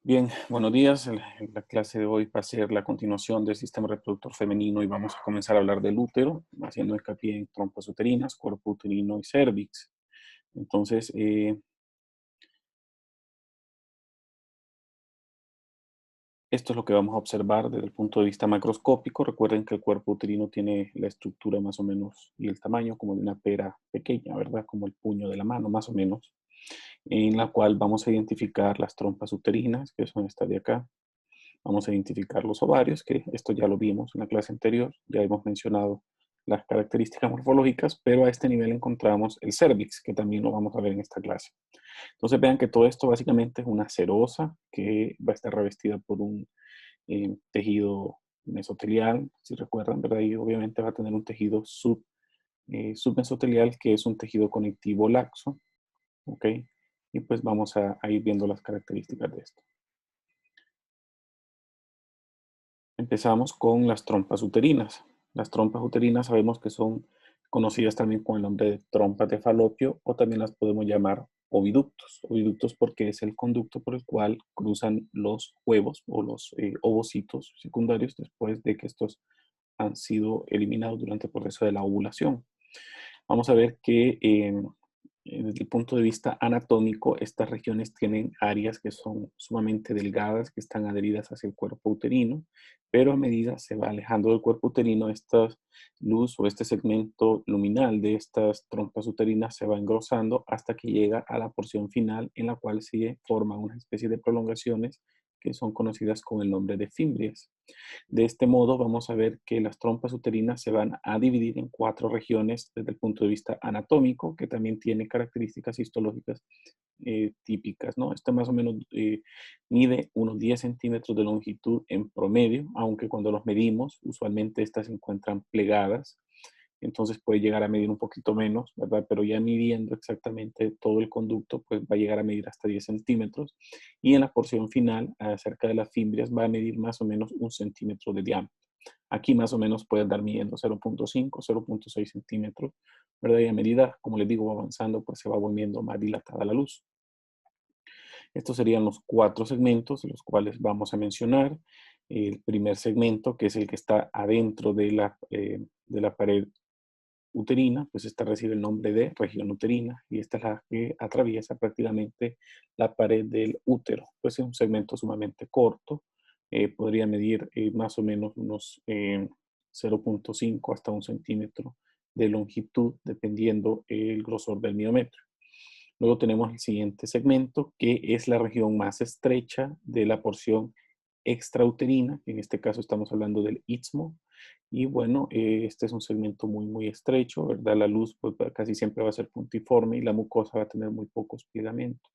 Bien, buenos días. La clase de hoy va a ser la continuación del sistema reproductor femenino y vamos a comenzar a hablar del útero, haciendo hincapié en trompas uterinas, cuerpo uterino y cérvix. Entonces, esto es lo que vamos a observar desde el punto de vista macroscópico. Recuerden que el cuerpo uterino tiene la estructura más o menos y el tamaño como de una pera pequeña, ¿verdad? Como el puño de la mano, más o menos, en la cual vamos a identificar las trompas uterinas, que son estas de acá. Vamos a identificar los ovarios, que esto ya lo vimos en la clase anterior, ya hemos mencionado las características morfológicas, pero a este nivel encontramos el cérvix, que también lo vamos a ver en esta clase. Entonces vean que todo esto básicamente es una serosa que va a estar revestida por un tejido mesotelial, si recuerdan, ¿verdad? Y obviamente va a tener un tejido submesotelial, que es un tejido conectivo laxo, ¿ok? Y pues vamos a ir viendo las características de esto. Empezamos con las trompas uterinas. Las trompas uterinas sabemos que son conocidas también con el nombre de trompas de falopio o también las podemos llamar oviductos. Oviductos porque es el conducto por el cual cruzan los huevos o los ovocitos secundarios después de que estos han sido eliminados durante el proceso de la ovulación. Vamos a ver que desde el punto de vista anatómico, estas regiones tienen áreas que son sumamente delgadas, que están adheridas hacia el cuerpo uterino, pero a medida se va alejando del cuerpo uterino, esta luz o este segmento luminal de estas trompas uterinas se va engrosando hasta que llega a la porción final en la cual se forman una especie de prolongaciones que son conocidas con el nombre de fimbrias. De este modo, vamos a ver que las trompas uterinas se van a dividir en 4 regiones desde el punto de vista anatómico, que también tiene características histológicas típicas, ¿no? Este más o menos mide unos 10 centímetros de longitud en promedio, aunque cuando los medimos, usualmente estas se encuentran plegadas, entonces puede llegar a medir un poquito menos, ¿verdad? Pero ya midiendo exactamente todo el conducto, pues va a llegar a medir hasta 10 centímetros. Y en la porción final, acerca de las fimbrias, va a medir más o menos 1 centímetro de diámetro. Aquí más o menos puede andar midiendo 0.5, 0.6 centímetros, ¿verdad? Y a medida, como les digo, va avanzando, pues se va volviendo más dilatada la luz. Estos serían los 4 segmentos, los cuales vamos a mencionar. El primer segmento, que es el que está adentro de la pared uterina, pues esta recibe el nombre de región uterina y esta es la que atraviesa prácticamente la pared del útero. Pues es un segmento sumamente corto, podría medir más o menos unos 0.5 hasta 1 centímetro de longitud, dependiendo el grosor del miometrio. Luego tenemos el siguiente segmento, que es la región más estrecha de la porción extrauterina, en este caso estamos hablando del istmo, y bueno, este es un segmento muy estrecho, ¿verdad? La luz pues, casi siempre va a ser puntiforme y la mucosa va a tener muy pocos plegamentos.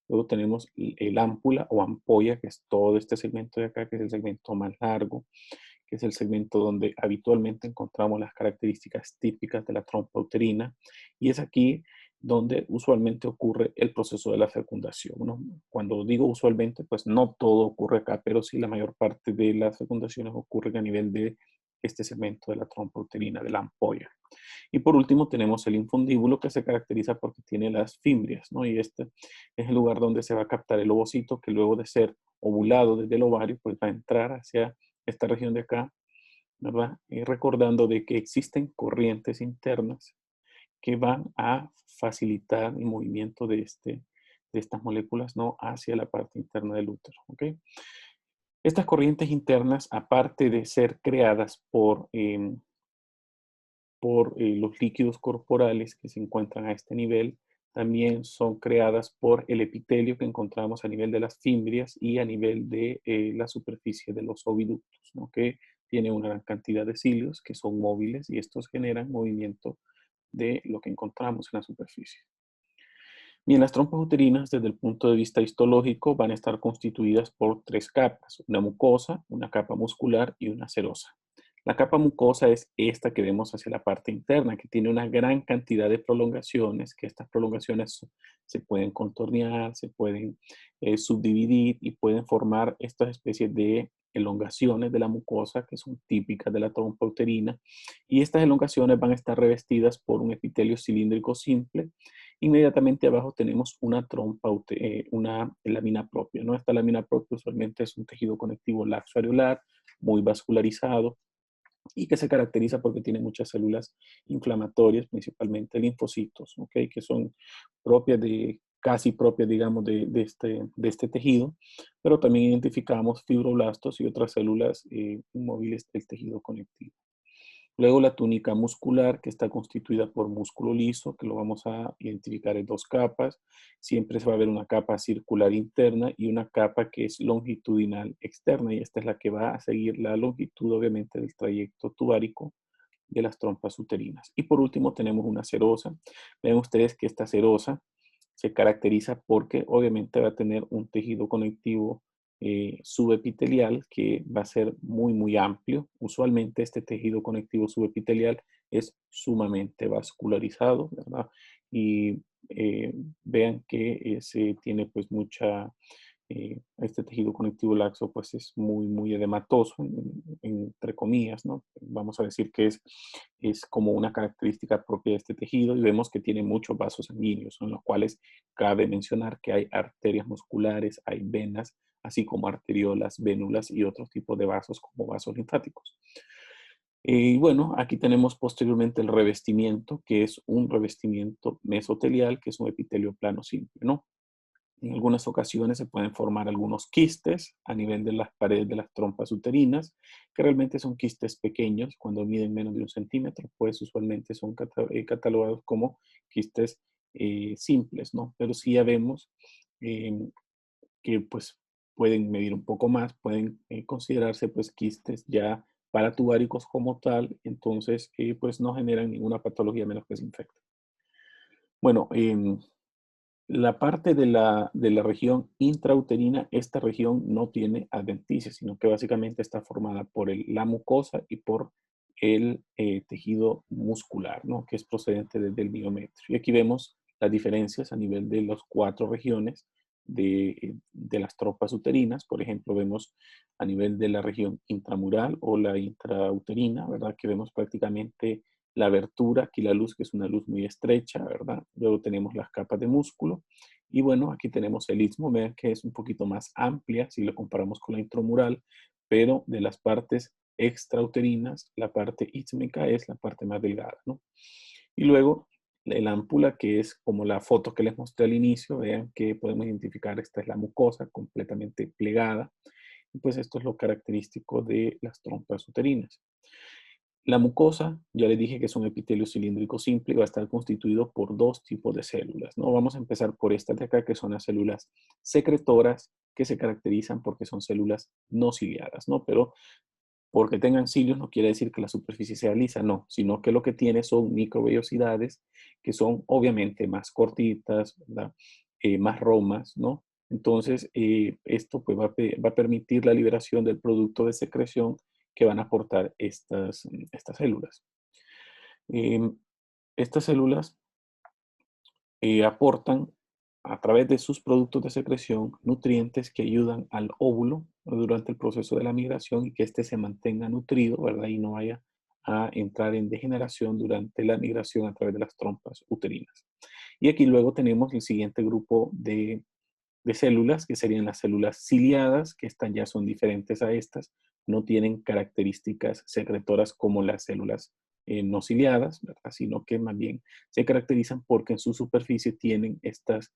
Luego tenemos el ámpula o ampolla, que es todo este segmento de acá, que es el segmento más largo, que es el segmento donde habitualmente encontramos las características típicas de la trompa uterina, y es aquí donde usualmente ocurre el proceso de la fecundación, ¿no? Cuando digo usualmente, pues no todo ocurre acá, pero sí la mayor parte de las fecundaciones ocurren a nivel de este segmento de la trompa uterina, de la ampolla. Y por último tenemos el infundíbulo, que se caracteriza porque tiene las fimbrias, ¿no? Y este es el lugar donde se va a captar el ovocito, que luego de ser ovulado desde el ovario, pues va a entrar hacia esta región de acá, ¿verdad? Y recordando de que existen corrientes internas que van a facilitar el movimiento de estas moléculas, ¿no? Hacia la parte interna del útero, ¿ok? Estas corrientes internas, aparte de ser creadas por los líquidos corporales que se encuentran a este nivel, también son creadas por el epitelio que encontramos a nivel de las fimbrias y a nivel de la superficie de los oviductos, ¿no? Que tiene una gran cantidad de cilios que son móviles y estos generan movimiento de lo que encontramos en la superficie. Bien, las trompas uterinas desde el punto de vista histológico van a estar constituidas por 3 capas, una mucosa, una capa muscular y una serosa. La capa mucosa es esta que vemos hacia la parte interna, que tiene una gran cantidad de prolongaciones, que estas prolongaciones se pueden contornear, se pueden subdividir y pueden formar estas especies de elongaciones de la mucosa que son típicas de la trompa uterina, y estas elongaciones van a estar revestidas por un epitelio cilíndrico simple Inmediatamente abajo tenemos una trompa, una lámina propia, ¿no? Esta lámina propia usualmente es un tejido conectivo laxo areolar, muy vascularizado, y que se caracteriza porque tiene muchas células inflamatorias, principalmente linfocitos, ¿ok? Que son propias casi propias, digamos, de este tejido, pero también identificamos fibroblastos y otras células inmóviles del tejido conectivo. Luego la túnica muscular, que está constituida por músculo liso, que lo vamos a identificar en dos capas. Siempre se va a ver una capa circular interna y una capa que es longitudinal externa, y esta es la que va a seguir la longitud, obviamente, del trayecto tubárico de las trompas uterinas. Y por último tenemos una serosa. Ven ustedes que esta serosa se caracteriza porque obviamente va a tener un tejido conectivo subepitelial que va a ser muy amplio. Usualmente este tejido conectivo subepitelial es sumamente vascularizado, ¿verdad? Y vean que se tiene pues este tejido conectivo laxo pues es muy edematoso, entre comillas, ¿no? Vamos a decir que es como una característica propia de este tejido, y vemos que tiene muchos vasos sanguíneos, en los cuales cabe mencionar que hay arterias musculares, hay venas, así como arteriolas, vénulas y otros tipos de vasos como vasos linfáticos. Y bueno, aquí tenemos posteriormente el revestimiento, que es un revestimiento mesotelial, que es un epitelio plano simple, ¿no? En algunas ocasiones se pueden formar algunos quistes a nivel de las paredes de las trompas uterinas, que realmente son quistes pequeños, cuando miden menos de 1 centímetro, pues usualmente son catalogados como quistes simples, ¿no? Pero sí ya vemos eh, que pues pueden medir un poco más, pueden considerarse pues quistes ya paratubáricos como tal, entonces pues no generan ninguna patología menos que se infecten. Bueno, la parte de la región intrauterina, esta región no tiene adventicia, sino que básicamente está formada por la mucosa y por el tejido muscular, ¿no? Que es procedente desde el miometrio. Y aquí vemos las diferencias a nivel de las 4 regiones de las trompas uterinas. Por ejemplo, vemos a nivel de la región intramural o la intrauterina, ¿verdad? Que vemos prácticamente la abertura, aquí la luz, que es una luz muy estrecha, ¿verdad? Luego tenemos las capas de músculo. Y bueno, aquí tenemos el istmo, vean que es un poquito más amplia si lo comparamos con la intramural, pero de las partes extrauterinas, la parte istmica es la parte más delgada, ¿no? Y luego la ámpula, que es como la foto que les mostré al inicio, vean que podemos identificar, esta es la mucosa completamente plegada. Y pues esto es lo característico de las trompas uterinas. La mucosa, ya les dije que es un epitelio cilíndrico simple y va a estar constituido por dos tipos de células, ¿no? Vamos a empezar por estas de acá, que son las células secretoras, que se caracterizan porque son células no ciliadas, ¿no? Pero porque tengan cilios no quiere decir que la superficie sea lisa, no, sino que lo que tiene son microvellosidades que son obviamente más cortitas, ¿verdad? Más romas, ¿no? Entonces, esto pues, va a permitir la liberación del producto de secreción que van a aportar estas células. Em, estas células aportan a través de sus productos de secreción nutrientes que ayudan al óvulo durante el proceso de la migración y que éste se mantenga nutrido, ¿verdad? Y no vaya a entrar en degeneración durante la migración a través de las trompas uterinas. Y aquí luego tenemos el siguiente grupo de células, que serían las células ciliadas, que estas ya son diferentes a estas, no tienen características secretoras como las células no ciliadas, ¿verdad? Sino que más bien se caracterizan porque en su superficie tienen estos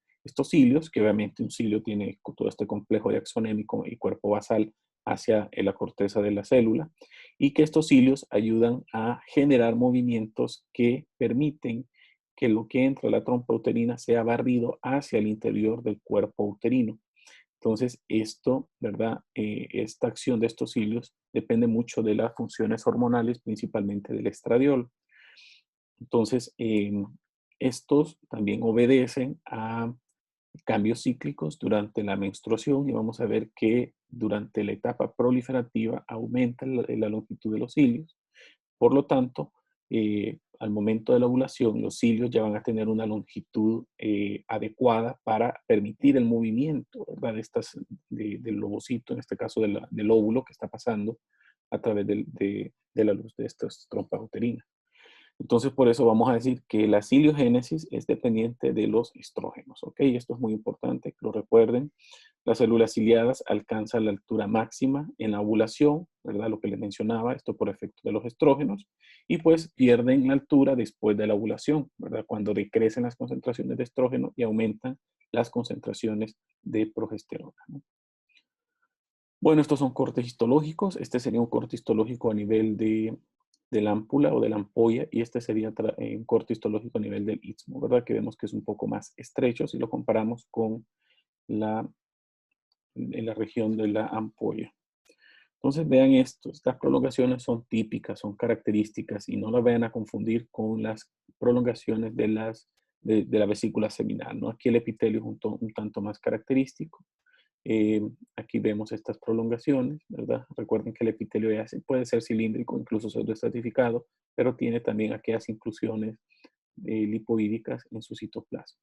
cilios, que obviamente un cilio tiene todo este complejo de axonémico y cuerpo basal hacia la corteza de la célula, y que estos cilios ayudan a generar movimientos que permiten que lo que entra a la trompa uterina sea barrido hacia el interior del cuerpo uterino. Entonces, esto, ¿verdad? Esta acción de estos cilios depende mucho de las funciones hormonales, principalmente del estradiol. Entonces, estos también obedecen a cambios cíclicos durante la menstruación, y vamos a ver que durante la etapa proliferativa aumenta la longitud de los cilios. Por lo tanto, al momento de la ovulación, los cilios ya van a tener una longitud adecuada para permitir el movimiento, ¿verdad? Del ovocito, en este caso del óvulo que está pasando a través de la luz de estas trompas uterinas. Entonces, por eso vamos a decir que la ciliogénesis es dependiente de los estrógenos, ¿ok? Esto es muy importante que lo recuerden. Las células ciliadas alcanzan la altura máxima en la ovulación, ¿verdad? Lo que les mencionaba, esto por efecto de los estrógenos, y pues pierden la altura después de la ovulación, ¿verdad? Cuando decrecen las concentraciones de estrógeno y aumentan las concentraciones de progesterona, ¿no? Bueno, estos son cortes histológicos. Este sería un corte histológico a nivel de la ámpula o de la ampolla, y este sería un corte histológico a nivel del istmo, ¿verdad? Que vemos que es un poco más estrecho si lo comparamos con la, en la región de la ampolla. Entonces vean esto, estas prolongaciones son típicas, son características, y no las vayan a confundir con las prolongaciones de la vesícula seminal, ¿no? Aquí el epitelio es un tanto más característico. Eh, Aquí vemos estas prolongaciones, ¿verdad? Recuerden que el epitelio ya puede ser cilíndrico, incluso pseudoestratificado, pero tiene también aquellas inclusiones lipoídicas en su citoplasma.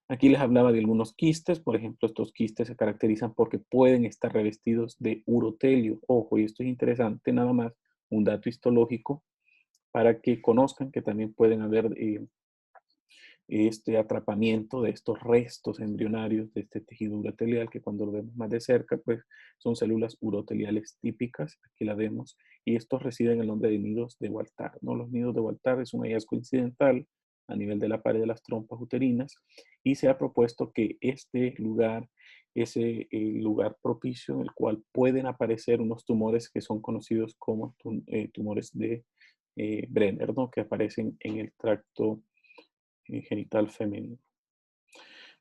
Aquí les hablaba de algunos quistes. Por ejemplo, estos quistes se caracterizan porque pueden estar revestidos de urotelio. Ojo, y esto es interesante, nada más un dato histológico para que conozcan que también pueden haber este atrapamiento de estos restos embrionarios de este tejido urotelial, que cuando lo vemos más de cerca, pues son células uroteliales típicas. Aquí la vemos, y estos residen en el nombre de nidos de Waltár, ¿no? Los nidos de Waltár es un hallazgo incidental a nivel de la pared de las trompas uterinas, y se ha propuesto que este lugar es el lugar propicio en el cual pueden aparecer unos tumores que son conocidos como tumores de Brenner, ¿no? Que aparecen en el tracto genital femenino.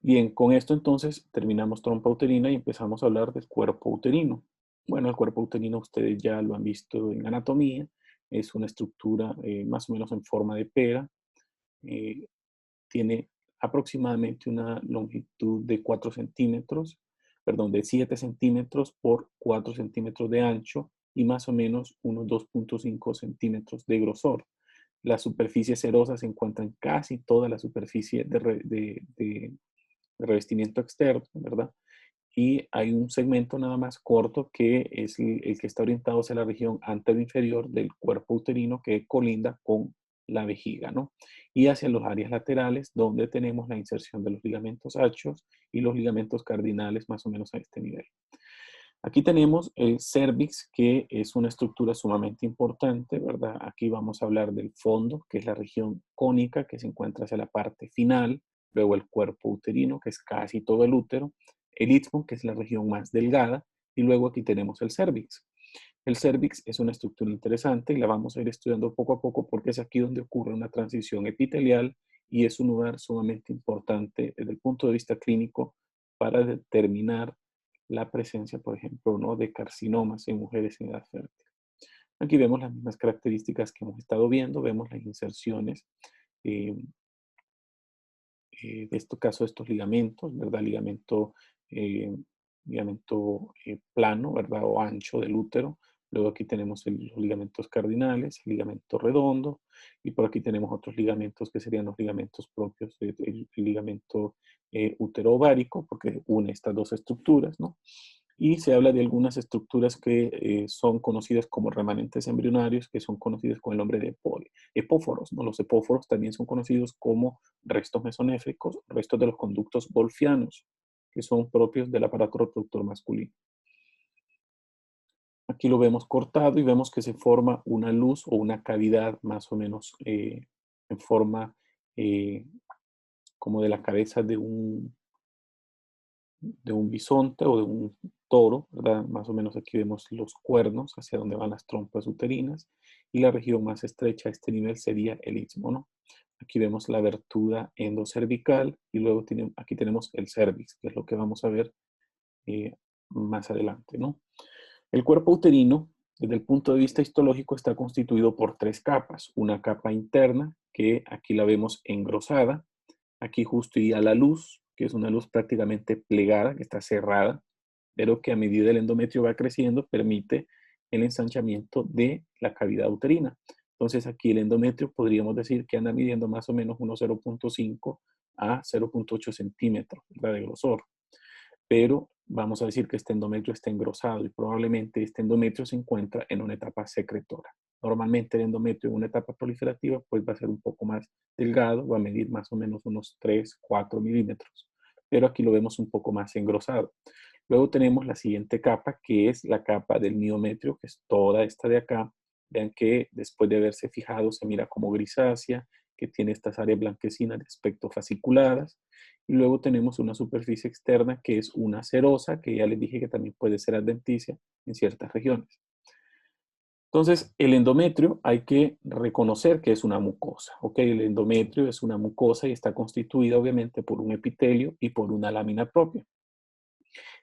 Bien, con esto entonces terminamos trompa uterina y empezamos a hablar del cuerpo uterino. Bueno, el cuerpo uterino ustedes ya lo han visto en anatomía, es una estructura más o menos en forma de pera, eh, tiene aproximadamente una longitud de 4 centímetros, perdón, de 7 centímetros por 4 centímetros de ancho, y más o menos unos 2.5 centímetros de grosor. La superficie serosa se encuentra en casi toda la superficie de revestimiento externo, ¿verdad? Y hay un segmento nada más corto que es el que está orientado hacia la región anteroinferior del cuerpo uterino, que colinda con la vejiga, ¿no? Y hacia las áreas laterales, donde tenemos la inserción de los ligamentos anchos y los ligamentos cardinales más o menos a este nivel. Aquí tenemos el cervix, que es una estructura sumamente importante, ¿verdad? Aquí vamos a hablar del fondo, que es la región cónica que se encuentra hacia la parte final, luego el cuerpo uterino, que es casi todo el útero, el istmo, que es la región más delgada, y luego aquí tenemos el cervix. El cervix es una estructura interesante y la vamos a ir estudiando poco a poco, porque es aquí donde ocurre una transición epitelial, y es un lugar sumamente importante desde el punto de vista clínico para determinar la presencia, por ejemplo, ¿no?, de carcinomas en mujeres en edad fértil. Aquí vemos las mismas características que hemos estado viendo, vemos las inserciones eh, de este caso, estos ligamentos, ¿verdad? Eh, ligamento plano, ¿verdad? O ancho del útero. Luego aquí tenemos los ligamentos cardinales, el ligamento redondo, y por aquí tenemos otros ligamentos que serían los ligamentos propios del ligamento útero-ovárico, porque une estas dos estructuras, ¿no? Y se habla de algunas estructuras que son conocidas como remanentes embrionarios, que son conocidas con el nombre de epóforos, ¿no? Los epóforos también son conocidos como restos mesonéfricos, restos de los conductos golfianos, que son propios del aparato reproductor masculino. Aquí lo vemos cortado y vemos que se forma una luz o una cavidad más o menos en forma eh, como de la cabeza de un bisonte o de un toro, ¿verdad? Más o menos aquí vemos los cuernos hacia donde van las trompas uterinas, y la región más estrecha a este nivel sería el istmo, ¿no? Aquí vemos la abertura endocervical, y luego aquí tenemos el cervix, que es lo que vamos a ver eh, más adelante, ¿no? El cuerpo uterino, desde el punto de vista histológico, está constituido por 3 capas. Una capa interna, que aquí la vemos engrosada, aquí justo iría la luz, que es una luz prácticamente plegada, que está cerrada, pero que a medida el endometrio va creciendo, permite el ensanchamiento de la cavidad uterina. Entonces aquí el endometrio podríamos decir que anda midiendo más o menos unos 0.5 a 0.8 centímetros de grosor. Pero vamos a decir que este endometrio está engrosado, y probablemente este endometrio se encuentra en una etapa secretora. Normalmente el endometrio en una etapa proliferativa pues va a ser un poco más delgado, va a medir más o menos unos 3, 4 milímetros, pero aquí lo vemos un poco más engrosado. Luego tenemos la siguiente capa, que es la capa del miometrio, que es toda esta de acá. Vean que después de haberse fijado se mira como grisácea, que tiene estas áreas blanquecinas de aspecto fasciculadas. Y luego tenemos una superficie externa que es una serosa, que ya les dije que también puede ser adventicia en ciertas regiones. Entonces, el endometrio hay que reconocer que es una mucosa, ¿ok? El endometrio es una mucosa y está constituida obviamente por un epitelio y por una lámina propia.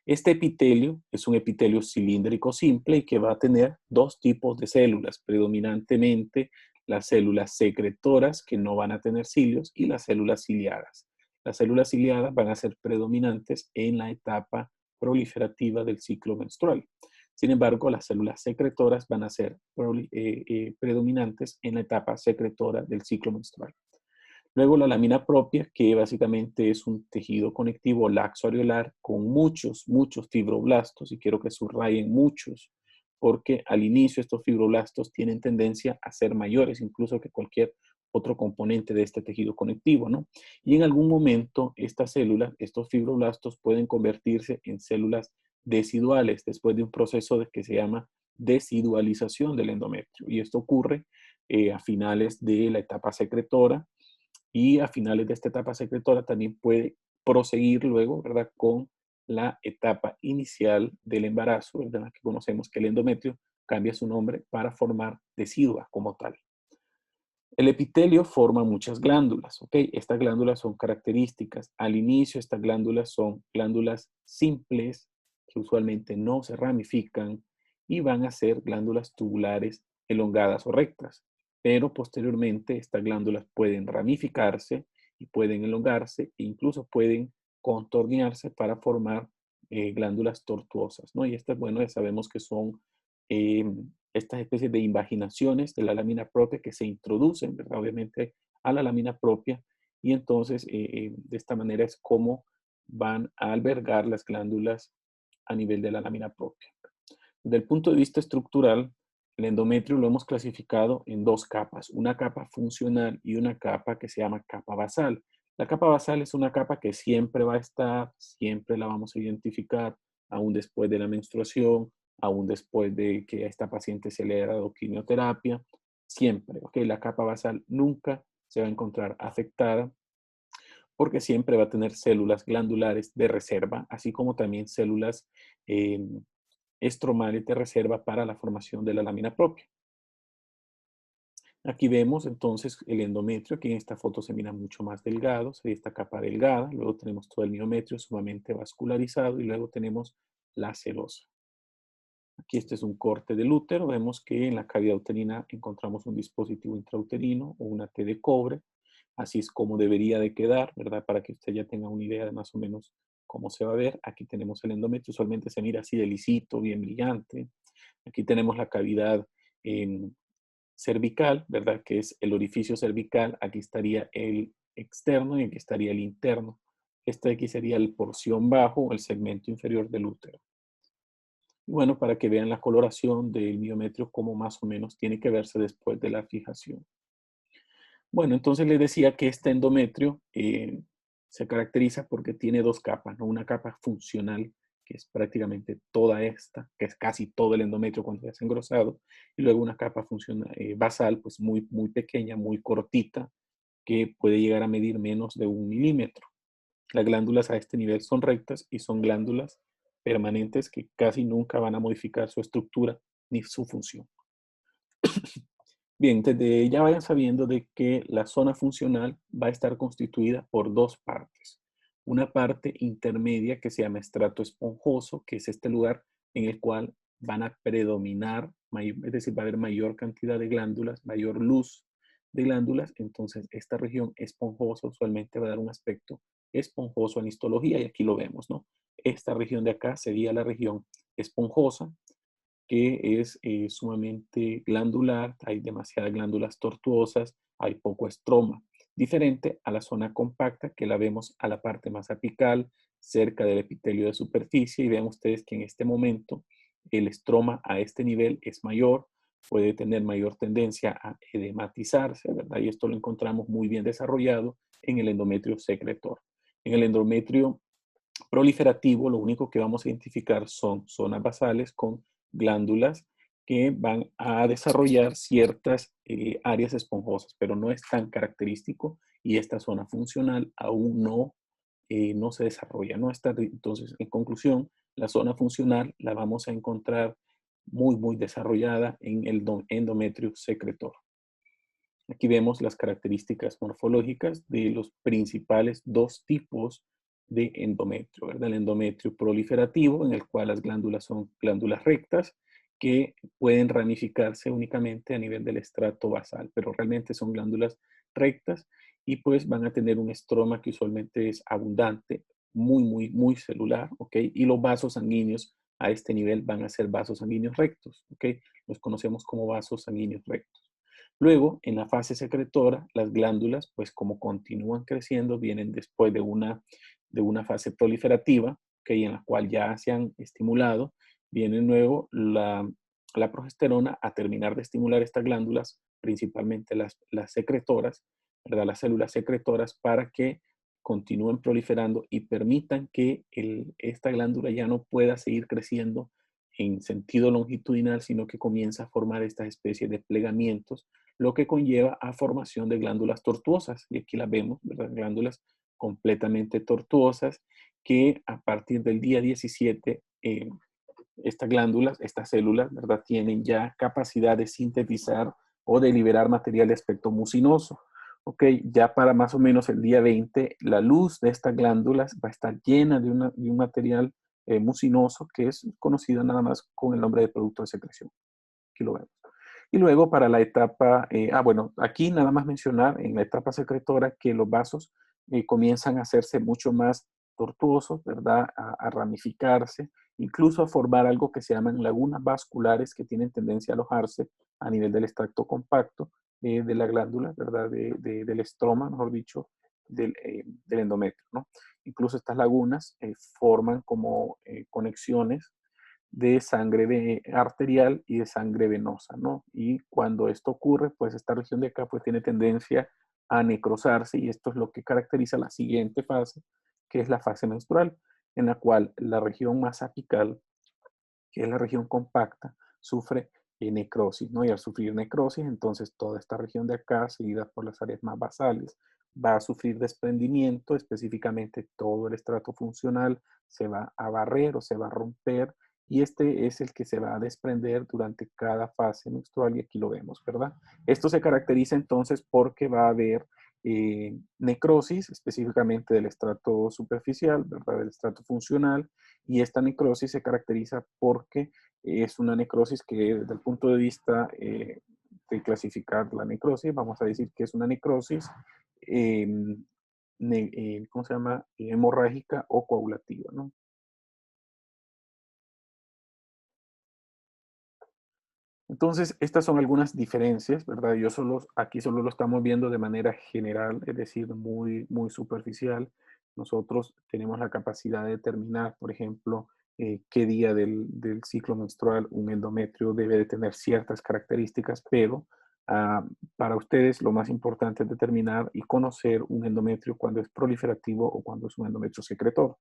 Este epitelio es un epitelio cilíndrico simple y que va a tener dos tipos de células, predominantemente las células secretoras que no van a tener cilios y las células ciliadas. Las células ciliadas van a ser predominantes en la etapa proliferativa del ciclo menstrual. Sin embargo, las células secretoras van a ser predominantes en la etapa secretora del ciclo menstrual. Luego la lámina propia, que básicamente es un tejido conectivo laxo areolar con muchos fibroblastos, y quiero que subrayen muchos, porque al inicio estos fibroblastos tienen tendencia a ser mayores incluso que cualquier otro componente de este tejido conectivo, ¿no? Y en algún momento estas células, estos fibroblastos pueden convertirse en células deciduales después de un proceso que se llama decidualización del endometrio. Y esto ocurre a finales de la etapa secretora, y a finales de esta etapa secretora también puede proseguir luego, ¿verdad?, con la etapa inicial del embarazo, ¿verdad?, que conocemos que el endometrio cambia su nombre para formar decidua como tal. El epitelio forma muchas glándulas, ¿ok? Estas glándulas son características. Al inicio, estas glándulas son glándulas simples, que usualmente no se ramifican, y van a ser glándulas tubulares elongadas o rectas. Pero posteriormente, estas glándulas pueden ramificarse y pueden elongarse e incluso pueden contornearse para formar glándulas tortuosas, ¿no? Y estas, bueno, ya sabemos que son eh, estas especies de invaginaciones de la lámina propia que se introducen, ¿verdad?, obviamente a la lámina propia, y entonces de esta manera es como van a albergar las glándulas a nivel de la lámina propia. Desde el punto de vista estructural, el endometrio lo hemos clasificado en dos capas, una capa funcional y una capa que se llama capa basal. La capa basal es una capa que siempre va a estar, siempre la vamos a identificar, aún después de la menstruación, aún después de que a esta paciente se le haya dado quimioterapia, siempre, ¿ok? La capa basal nunca se va a encontrar afectada porque siempre va a tener células glandulares de reserva, así como también células eh, estromales de reserva para la formación de la lámina propia. Aquí vemos entonces el endometrio, aquí en esta foto se mira mucho más delgado, sería esta capa delgada, luego tenemos todo el miometrio sumamente vascularizado y luego tenemos la serosa. Aquí este es un corte del útero, vemos que en la cavidad uterina encontramos un dispositivo intrauterino o una T de cobre, así es como debería de quedar, ¿verdad? Para que usted ya tenga una idea de más o menos cómo se va a ver. Aquí tenemos el endometrio, usualmente se mira así de lisito, bien brillante. Aquí tenemos la cavidad cervical, ¿verdad? Que es el orificio cervical. Aquí estaría el externo y aquí estaría el interno. Este de aquí sería el porción bajo o el segmento inferior del útero. Y bueno, para que vean la coloración del miometrio, cómo más o menos tiene que verse después de la fijación. Bueno, entonces les decía que este endometrio se caracteriza porque tiene dos capas, ¿no? Una capa funcional, que es prácticamente toda esta, que es casi todo el endometrio cuando se hace engrosado, y luego una capa funcional, basal, pues muy pequeña, muy cortita, que puede llegar a medir menos de 1 milímetro. Las glándulas a este nivel son rectas y son glándulas permanentes que casi nunca van a modificar su estructura ni su función. Bien, desde ya vayan sabiendo de que la zona funcional va a estar constituida por dos partes. Una parte intermedia que se llama estrato esponjoso, que es este lugar en el cual van a predominar, es decir, va a haber mayor cantidad de glándulas, mayor luz de glándulas. Entonces, esta región esponjosa usualmente va a dar un aspecto esponjoso en histología y aquí lo vemos, ¿no? Esta región de acá sería la región esponjosa, que es sumamente glandular, hay demasiadas glándulas tortuosas, hay poco estroma, diferente a la zona compacta que la vemos a la parte más apical, cerca del epitelio de superficie, y vean ustedes que en este momento el estroma a este nivel es mayor, puede tener mayor tendencia a edematizarse, ¿verdad? Y esto lo encontramos muy bien desarrollado en el endometrio secretor. En el endometrio proliferativo, lo único que vamos a identificar son zonas basales con glándulas que van a desarrollar ciertas áreas esponjosas, pero no es tan característico y esta zona funcional aún no se desarrolla. No está, entonces, en conclusión, la zona funcional la vamos a encontrar muy desarrollada en el endometrio secretor. Aquí vemos las características morfológicas de los principales dos tipos de endometrio, ¿verdad? El endometrio proliferativo, en el cual las glándulas son glándulas rectas que pueden ramificarse únicamente a nivel del estrato basal, pero realmente son glándulas rectas y pues van a tener un estroma que usualmente es abundante, muy celular, ¿ok? Y los vasos sanguíneos a este nivel van a ser vasos sanguíneos rectos, ¿ok? Los conocemos como vasos sanguíneos rectos. Luego, en la fase secretora, las glándulas, pues como continúan creciendo, vienen después de una fase proliferativa, que en la cual ya se han estimulado, viene luego la progesterona a terminar de estimular estas glándulas, principalmente las secretoras, ¿verdad? Las células secretoras, para que continúen proliferando y permitan que esta glándula ya no pueda seguir creciendo en sentido longitudinal, sino que comienza a formar estas especies de plegamientos, lo que conlleva a formación de glándulas tortuosas. Y aquí las vemos, ¿verdad? Glándulas completamente tortuosas que a partir del día 17, estas glándulas, estas células, ¿verdad? Tienen ya capacidad de sintetizar o de liberar material de aspecto mucinoso. Ok, ya para más o menos el día 20, la luz de estas glándulas va a estar llena de un material mucinoso que es conocido nada más con el nombre de producto de secreción. Aquí lo vemos. Y luego para la etapa, bueno, aquí nada más mencionar en la etapa secretora que los vasos comienzan a hacerse mucho más tortuosos, ¿verdad? A ramificarse, incluso a formar algo que se llaman lagunas vasculares que tienen tendencia a alojarse a nivel del extracto compacto de la glándula, ¿verdad? Del estroma, mejor dicho, del endometrio, ¿no? Incluso estas lagunas forman como conexiones de sangre arterial y de sangre venosa, ¿no? Y cuando esto ocurre, pues esta región de acá pues tiene tendencia a necrosarse y esto es lo que caracteriza la siguiente fase, que es la fase menstrual, en la cual la región más apical, que es la región compacta, sufre necrosis, ¿no? Y al sufrir necrosis, entonces toda esta región de acá, seguida por las áreas más basales, va a sufrir desprendimiento, específicamente todo el estrato funcional se va a barrer o se va a romper y este es el que se va a desprender durante cada fase menstrual y aquí lo vemos, ¿verdad? Esto se caracteriza entonces porque va a haber necrosis, específicamente del estrato superficial, ¿verdad? Del estrato funcional, y esta necrosis se caracteriza porque es una necrosis que desde el punto de vista de clasificar la necrosis, vamos a decir que es una necrosis, eh, ¿cómo se llama? Hemorrágica o coagulativa, ¿no? Entonces, estas son algunas diferencias, ¿verdad? Aquí solo lo estamos viendo de manera general, es decir, muy superficial. Nosotros tenemos la capacidad de determinar, por ejemplo, qué día del ciclo menstrual un endometrio debe de tener ciertas características, pero para ustedes lo más importante es determinar y conocer un endometrio cuando es proliferativo o cuando es un endometrio secretor.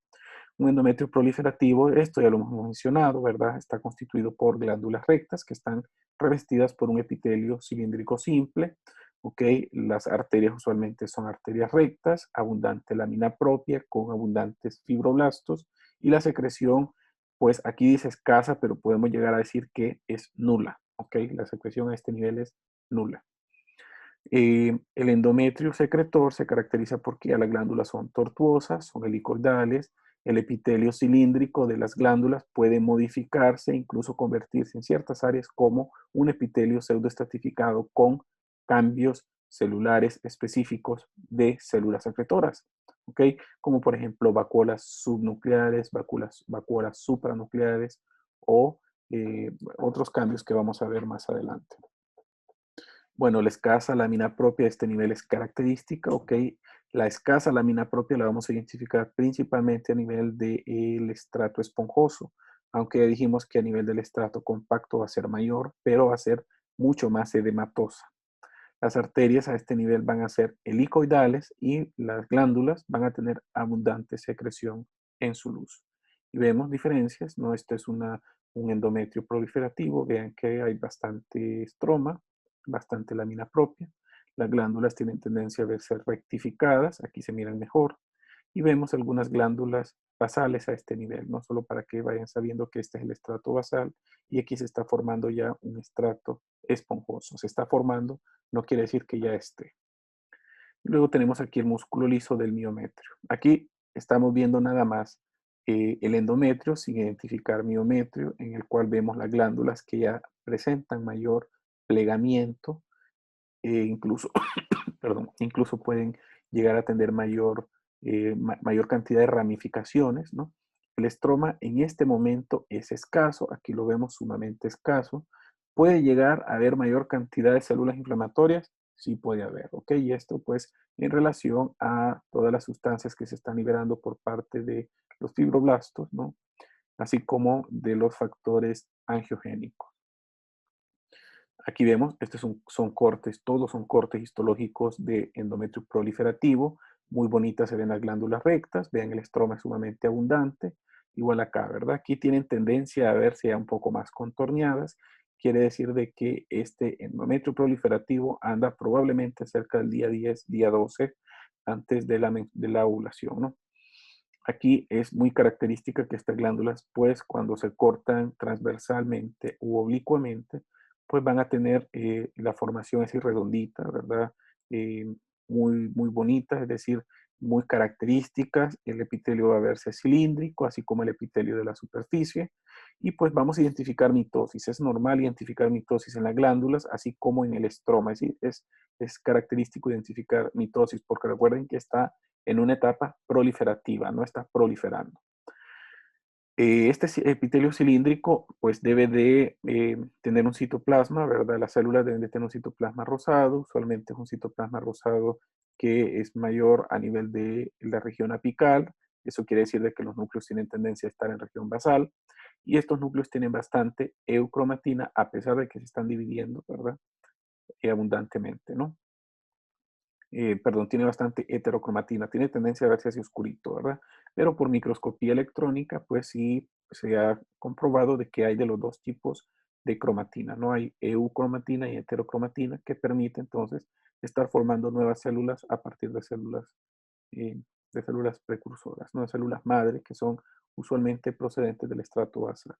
Un endometrio proliferativo, esto ya lo hemos mencionado, ¿verdad? Está constituido por glándulas rectas que están revestidas por un epitelio cilíndrico simple, ¿ok? Las arterias usualmente son arterias rectas, abundante lámina propia con abundantes fibroblastos y la secreción, pues aquí dice escasa, pero podemos llegar a decir que es nula, ¿ok? La secreción a este nivel es nula. El endometrio secretor se caracteriza porque las glándulas son tortuosas, son helicoidales, el epitelio cilíndrico de las glándulas puede modificarse, incluso convertirse en ciertas áreas como un epitelio pseudoestratificado con cambios celulares específicos de células secretoras, ¿ok? Como por ejemplo vacuolas subnucleares, vacuolas supranucleares o otros cambios que vamos a ver más adelante. Bueno, la escasa lámina propia de este nivel es característica, ¿ok? La escasa lámina propia la vamos a identificar principalmente a nivel del estrato esponjoso, aunque ya dijimos que a nivel del estrato compacto va a ser mayor, pero va a ser mucho más edematosa. Las arterias a este nivel van a ser helicoidales y las glándulas van a tener abundante secreción en su luz. Y vemos diferencias, ¿no? Este es un endometrio proliferativo. Vean que hay bastante estroma, bastante lámina propia. Las glándulas tienen tendencia a verse rectificadas. Aquí se miran mejor. Y vemos algunas glándulas basales a este nivel, no solo para que vayan sabiendo que este es el estrato basal y aquí se está formando ya un estrato esponjoso. Se está formando, no quiere decir que ya esté. Luego tenemos aquí el músculo liso del miometrio. Aquí estamos viendo nada más el endometrio sin identificar miometrio, en el cual vemos las glándulas que ya presentan mayor plegamiento, incluso, perdón, incluso pueden llegar a tener mayor cantidad de ramificaciones, ¿no? El estroma en este momento es escaso, aquí lo vemos sumamente escaso. ¿Puede llegar a haber mayor cantidad de células inflamatorias? Sí puede haber, ¿ok? Y esto pues en relación a todas las sustancias que se están liberando por parte de los fibroblastos, ¿no? Así como de los factores angiogénicos. Aquí vemos, estos son cortes, todos son cortes histológicos de endometrio proliferativo. Muy bonitas se ven las glándulas rectas, vean el estroma es sumamente abundante. Igual acá, ¿verdad? Aquí tienen tendencia a verse ya un poco más contorneadas. Quiere decir de que este endometrio proliferativo anda probablemente cerca del día 10, día 12, antes de la ovulación, ¿no? Aquí es muy característica que estas glándulas, pues cuando se cortan transversalmente u oblicuamente, pues van a tener la formación así redondita, ¿verdad? Eh, muy bonita, es decir, muy características. El epitelio va a verse cilíndrico, así como el epitelio de la superficie. Y pues vamos a identificar mitosis. Es normal identificar mitosis en las glándulas, así como en el estroma. Es decir, es característico identificar mitosis, porque recuerden que está en una etapa proliferativa, no está proliferando. Este epitelio cilíndrico pues debe de tener un citoplasma, ¿verdad? Las células deben de tener un citoplasma rosado, usualmente es un citoplasma rosado que es mayor a nivel de la región apical. Eso quiere decir de que los núcleos tienen tendencia a estar en región basal y estos núcleos tienen bastante eucromatina a pesar de que se están dividiendo, ¿verdad? Abundantemente, ¿no? Perdón, tiene bastante heterocromatina, tiene tendencia a verse así oscurito, ¿verdad? Pero por microscopía electrónica, pues sí se ha comprobado de que hay de los dos tipos de cromatina, ¿no? Hay eucromatina y heterocromatina que permite entonces estar formando nuevas células a partir de células precursoras, ¿no? De células madre que son usualmente procedentes del estrato basal.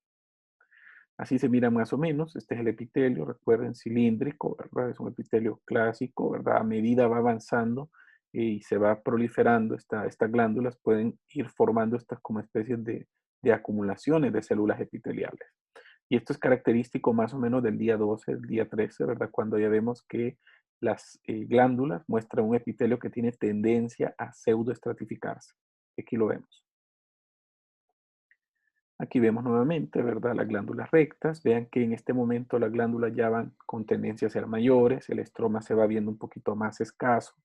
Así se mira más o menos. Este es el epitelio, recuerden, cilíndrico, ¿verdad? Es un epitelio clásico, ¿verdad? A medida va avanzando y se va proliferando, estas glándulas pueden ir formando estas como especies de acumulaciones de células epiteliales. Y esto es característico más o menos del día 12, el día 13, ¿verdad? Cuando ya vemos que las glándulas muestran un epitelio que tiene tendencia a pseudoestratificarse. Aquí lo vemos. Aquí vemos nuevamente, ¿verdad? Las glándulas rectas. Vean que en este momento las glándulas ya van con tendencia a ser mayores, el estroma se va viendo un poquito más escaso,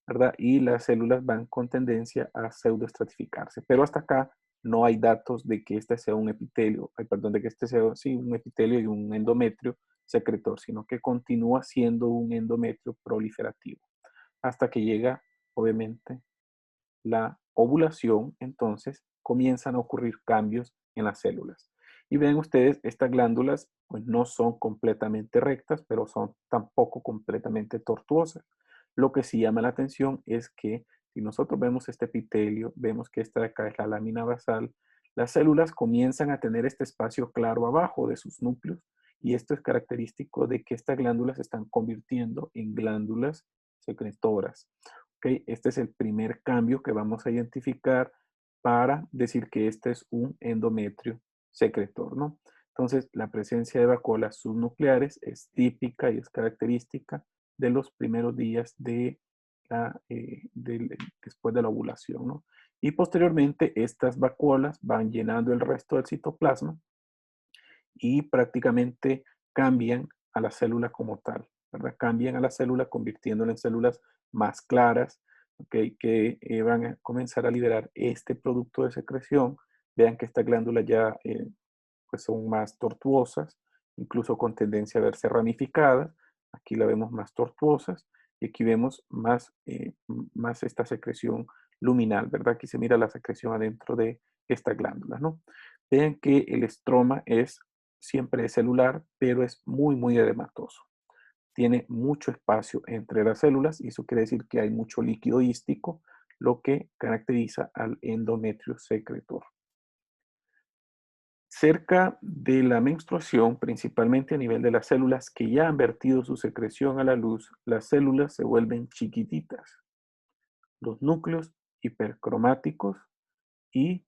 ¿verdad? Y las células van con tendencia a pseudoestratificarse. Pero hasta acá no hay datos de que este sea un epitelio, perdón, de que este sea, sí, un epitelio y un endometrio secretor, sino que continúa siendo un endometrio proliferativo. Hasta que llega, obviamente, la ovulación, entonces comienzan a ocurrir cambios en las células. Y ven ustedes, estas glándulas pues no son completamente rectas, pero son tampoco completamente tortuosas. Lo que sí llama la atención es que si nosotros vemos este epitelio, vemos que esta de acá es la lámina basal, las células comienzan a tener este espacio claro abajo de sus núcleos y esto es característico de que estas glándulas se están convirtiendo en glándulas secretoras. ¿Okay? Este es el primer cambio que vamos a identificar para decir que este es un endometrio secretor, ¿no? Entonces, la presencia de vacuolas subnucleares es típica y es característica de los primeros días después de la ovulación, ¿no? Y posteriormente, estas vacuolas van llenando el resto del citoplasma y prácticamente cambian a la célula como tal, ¿verdad? Cambian a la célula convirtiéndola en células más claras, ¿okay? Que van a comenzar a liberar este producto de secreción. Vean que estas glándulas ya pues son más tortuosas, incluso con tendencia a verse ramificadas. Aquí la vemos más tortuosas y aquí vemos más esta secreción luminal, ¿verdad? Aquí se mira la secreción adentro de esta glándula, ¿no? Vean que el estroma siempre es celular, pero es muy, muy edematoso. Tiene mucho espacio entre las células y eso quiere decir que hay mucho líquido hístico, lo que caracteriza al endometrio secretor. Cerca de la menstruación, principalmente a nivel de las células que ya han vertido su secreción a la luz, las células se vuelven chiquititas. Los núcleos hipercromáticos y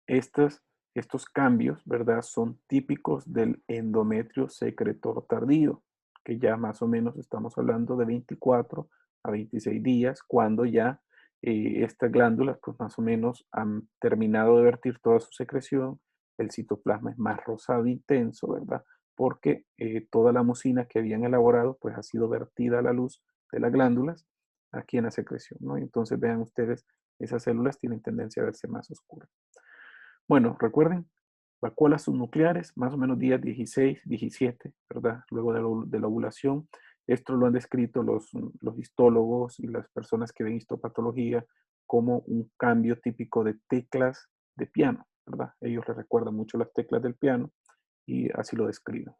estas, estos cambios, ¿verdad? Son típicos del endometrio secretor tardío, que ya más o menos estamos hablando de 24 a 26 días, cuando ya estas glándulas, pues más o menos han terminado de vertir toda su secreción, el citoplasma es más rosado intenso, ¿verdad? Porque toda la mucina que habían elaborado, pues ha sido vertida a la luz de las glándulas aquí en la secreción, ¿no? Entonces vean ustedes, esas células tienen tendencia a verse más oscuras. Bueno, recuerden, vacuolas subnucleares, más o menos días 16, 17, ¿verdad? Luego de la ovulación. Esto lo han descrito los histólogos y las personas que ven histopatología como un cambio típico de teclas de piano, ¿verdad? Ellos les recuerdan mucho las teclas del piano y así lo describen.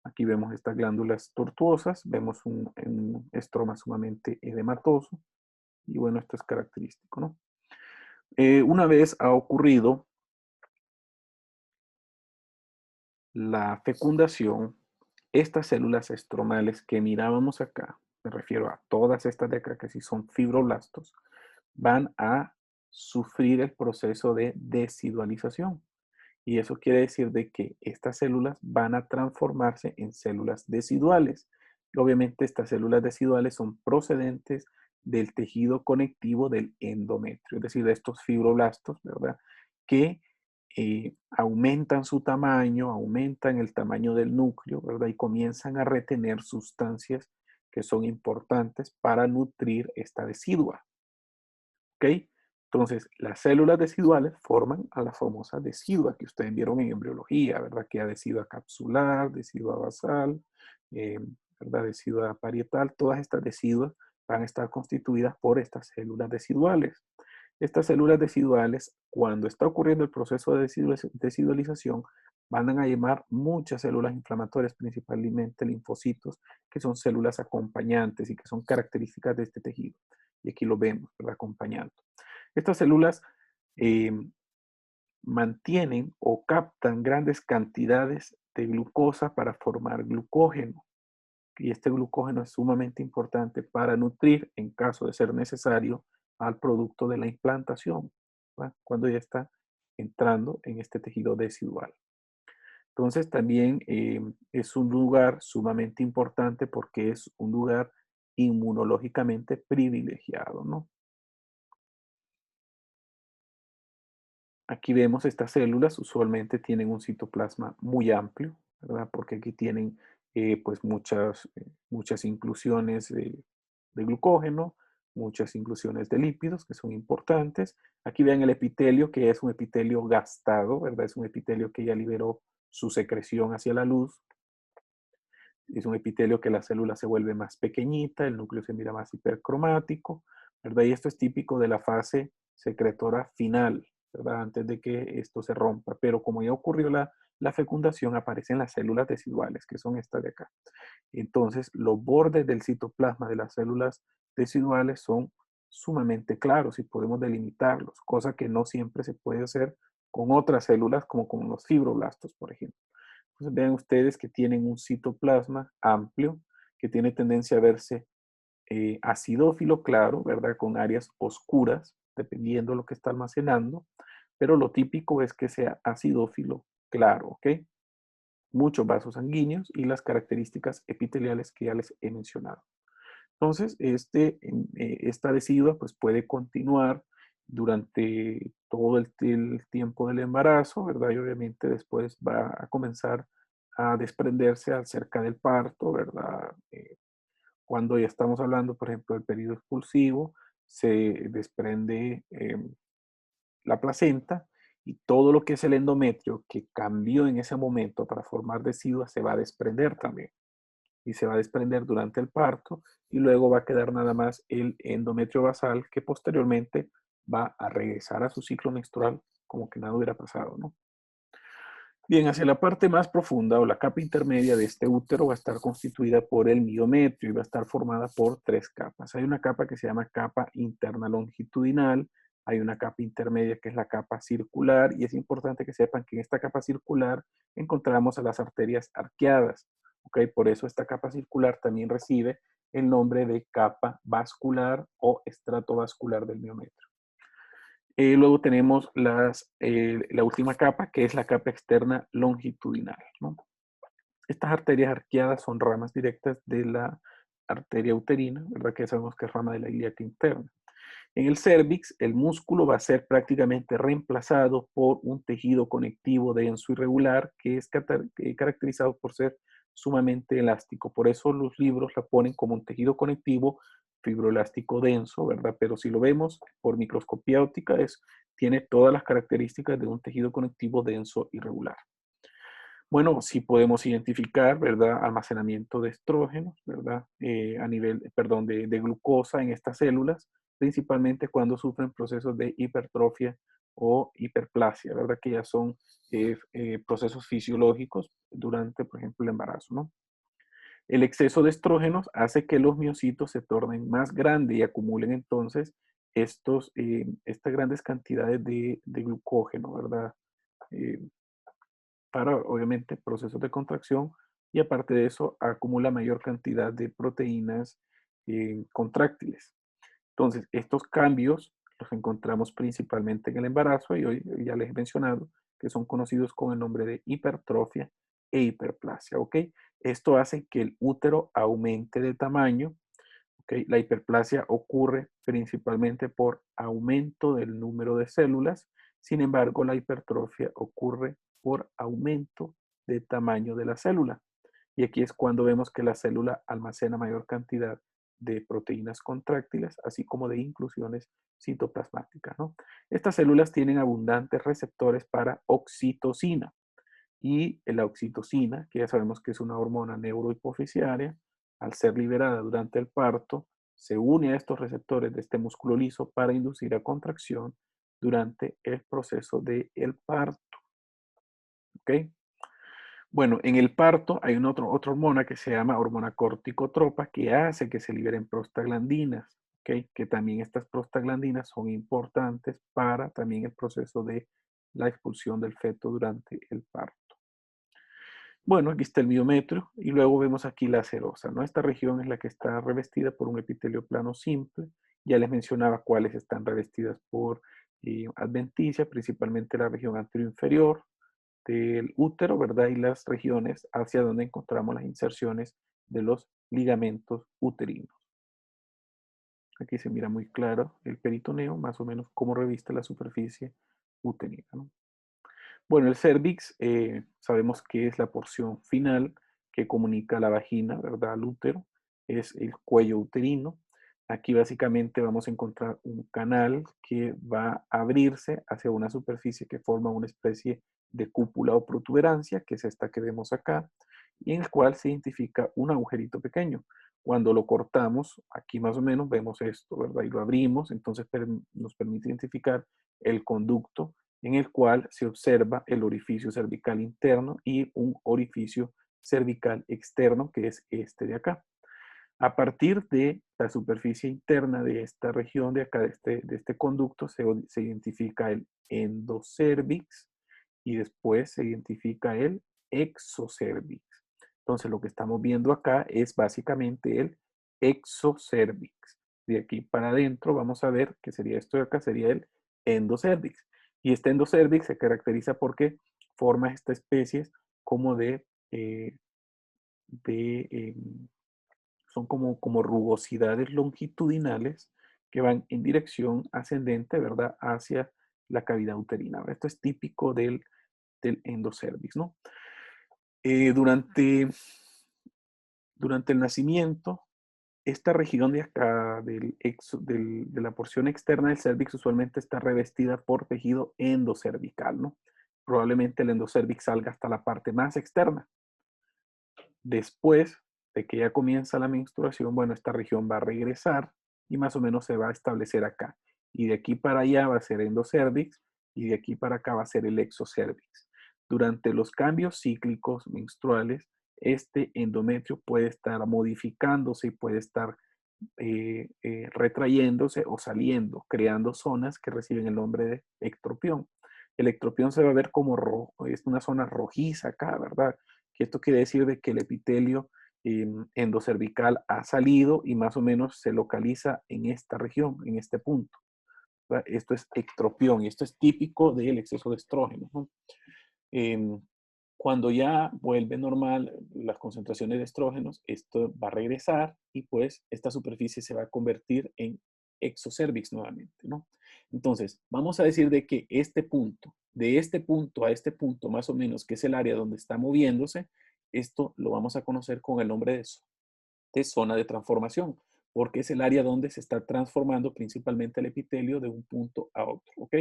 Aquí vemos estas glándulas tortuosas, vemos un estroma sumamente edematoso y bueno, esto es característico, ¿no? Una vez ha ocurrido la fecundación, estas células estromales que mirábamos acá, me refiero a todas estas de acá que sí son fibroblastos, van a sufrir el proceso de desidualización. Y eso quiere decir de que estas células van a transformarse en células deciduales. Y obviamente estas células deciduales son procedentes del tejido conectivo del endometrio, es decir, de estos fibroblastos, ¿verdad? Que aumentan su tamaño, aumentan el tamaño del núcleo, ¿verdad? Y comienzan a retener sustancias que son importantes para nutrir esta decidua. ¿Ok? Entonces, las células deciduales forman a la famosa decidua que ustedes vieron en embriología, ¿verdad? Que hay decidua capsular, decidua basal, eh, ¿verdad? Decidua parietal. Todas estas deciduas van a estar constituidas por estas células deciduales. Estas células deciduales, cuando está ocurriendo el proceso de decidualización, van a llamar muchas células inflamatorias, principalmente linfocitos, que son células acompañantes y que son características de este tejido. Y aquí lo vemos, ¿verdad? Acompañando. Estas células eh, mantienen o captan grandes cantidades de glucosa para formar glucógeno. Y este glucógeno es sumamente importante para nutrir, en caso de ser necesario, al producto de la implantación, ¿va? Cuando ya está entrando en este tejido decidual. Entonces también es un lugar sumamente importante porque es un lugar inmunológicamente privilegiado, ¿no? Aquí vemos estas células, usualmente tienen un citoplasma muy amplio, ¿verdad? Porque aquí tienen pues muchas inclusiones de glucógeno, muchas inclusiones de lípidos que son importantes. Aquí ven el epitelio, que es un epitelio gastado, ¿verdad? Es un epitelio que ya liberó su secreción hacia la luz. Es un epitelio que la célula se vuelve más pequeñita, el núcleo se mira más hipercromático, ¿verdad? Y esto es típico de la fase secretora final, ¿verdad? Antes de que esto se rompa. Pero como ya ocurrió la fecundación, aparecen las células deciduales, que son estas de acá. Entonces, los bordes del citoplasma de las células deciduales son sumamente claros y podemos delimitarlos, cosa que no siempre se puede hacer con otras células, como con los fibroblastos, por ejemplo. Entonces vean ustedes que tienen un citoplasma amplio, que tiene tendencia a verse acidófilo claro, ¿verdad? Con áreas oscuras, dependiendo de lo que está almacenando, pero lo típico es que sea acidófilo claro, ¿ok? Muchos vasos sanguíneos y las características epiteliales que ya les he mencionado. Entonces, esta decidua pues, puede continuar durante todo el tiempo del embarazo, ¿verdad? Y obviamente después va a comenzar a desprenderse acerca del parto, ¿verdad? Cuando ya estamos hablando, por ejemplo, del periodo expulsivo, se desprende la placenta y todo lo que es el endometrio que cambió en ese momento para formar deciduas se va a desprender también. Y se va a desprender durante el parto y luego va a quedar nada más el endometrio basal que posteriormente va a regresar a su ciclo menstrual como que nada hubiera pasado, ¿no? Bien, hacia la parte más profunda o la capa intermedia de este útero va a estar constituida por el miometrio y va a estar formada por tres capas. Hay una capa que se llama capa interna longitudinal, hay una capa intermedia que es la capa circular y es importante que sepan que en esta capa circular encontramos a las arterias arqueadas. ¿Ok? Por eso esta capa circular también recibe el nombre de capa vascular o estrato vascular del miometrio. Luego tenemos la última capa, que es la capa externa longitudinal, ¿no? Estas arterias arqueadas son ramas directas de la arteria uterina, ¿verdad? Que sabemos que es rama de la ilíaca interna. En el cérvix, el músculo va a ser prácticamente reemplazado por un tejido conectivo denso y regular que es caracterizado por ser sumamente elástico. Por eso los libros la ponen como un tejido conectivo fibroelástico denso, ¿verdad? Pero si lo vemos por microscopía óptica, tiene todas las características de un tejido conectivo denso y regular. Bueno, sí podemos identificar, ¿verdad? Almacenamiento de estrógenos, ¿verdad? A nivel, perdón, de glucosa en estas células, principalmente cuando sufren procesos de hipertrofia o hiperplasia, ¿verdad? Que ya son procesos fisiológicos durante, por ejemplo, el embarazo, ¿no? El exceso de estrógenos hace que los miocitos se tornen más grandes y acumulen entonces estas grandes cantidades de glucógeno, ¿verdad? Eh, para obviamente procesos de contracción y aparte de eso acumula mayor cantidad de proteínas contráctiles. Entonces, estos cambios los encontramos principalmente en el embarazo y hoy ya les he mencionado que son conocidos con el nombre de hipertrofia e hiperplasia, ¿ok? Esto hace que el útero aumente de tamaño, ¿ok? La hiperplasia ocurre principalmente por aumento del número de células, sin embargo, la hipertrofia ocurre por aumento de tamaño de la célula. Y aquí es cuando vemos que la célula almacena mayor cantidad de proteínas contráctiles, así como de inclusiones citoplasmáticas, ¿no? Estas células tienen abundantes receptores para oxitocina. Y la oxitocina, que ya sabemos que es una hormona neurohipofisiaria, al ser liberada durante el parto, se une a estos receptores de este músculo liso para inducir a contracción durante el proceso del parto. ¿Ok? Bueno, en el parto hay otra hormona que se llama hormona corticotropa que hace que se liberen prostaglandinas, ¿ok? Que también estas prostaglandinas son importantes para también el proceso de la expulsión del feto durante el parto. Bueno, aquí está el miometrio y luego vemos aquí la serosa, ¿no? Esta región es la que está revestida por un epitelio plano simple. Ya les mencionaba cuáles están revestidas por adventicia, principalmente la región anteroinferior del útero, ¿verdad? Y las regiones hacia donde encontramos las inserciones de los ligamentos uterinos. Aquí se mira muy claro el peritoneo, más o menos cómo reviste la superficie uterina, ¿no? Bueno, el cérvix sabemos que es la porción final que comunica la vagina, ¿verdad? Al útero, es el cuello uterino. Aquí básicamente vamos a encontrar un canal que va a abrirse hacia una superficie que forma una especie de cúpula o protuberancia, que es esta que vemos acá, y en el cual se identifica un agujerito pequeño. Cuando lo cortamos, aquí más o menos vemos esto, ¿verdad? Y lo abrimos, entonces nos permite identificar el conducto en el cual se observa el orificio cervical interno y un orificio cervical externo, que es este de acá. A partir de la superficie interna de esta región de acá, de este conducto, se identifica el endocervix y después se identifica el exocervix. Entonces, lo que estamos viendo acá es básicamente el exocervix. De aquí para adentro vamos a ver que sería esto de acá, sería el endocervix. Y este endocervix se caracteriza porque forma esta especie como eh, de son como rugosidades longitudinales que van en dirección ascendente, ¿verdad? Hacia la cavidad uterina. Esto es típico del endocervix, ¿no? Eh, durante, durante el nacimiento, esta región de acá, de la porción externa del cérvix, usualmente está revestida por tejido endocervical, ¿no? Probablemente el endocervix salga hasta la parte más externa. Después de que ya comienza la menstruación, bueno, esta región va a regresar y más o menos se va a establecer acá. Y de aquí para allá va a ser endocervix y de aquí para acá va a ser el exocervix. Durante los cambios cíclicos menstruales, este endometrio puede estar modificándose y puede estar retrayéndose o saliendo, creando zonas que reciben el nombre de ectropión. El ectropión se va a ver como rojo, es una zona rojiza acá, ¿verdad? Que esto quiere decir de que el epitelio endocervical ha salido y más o menos se localiza en esta región, en este punto, ¿verdad? Esto es ectropión y esto es típico del exceso de estrógeno, ¿no? Eh, Cuando ya vuelve normal las concentraciones de estrógenos, esto va a regresar y pues esta superficie se va a convertir en exocervix nuevamente, ¿no? Entonces, vamos a decir de que de este punto a este punto más o menos, que es el área donde está moviéndose, esto lo vamos a conocer con el nombre de zona de transformación, porque es el área donde se está transformando principalmente el epitelio de un punto a otro, ¿ok?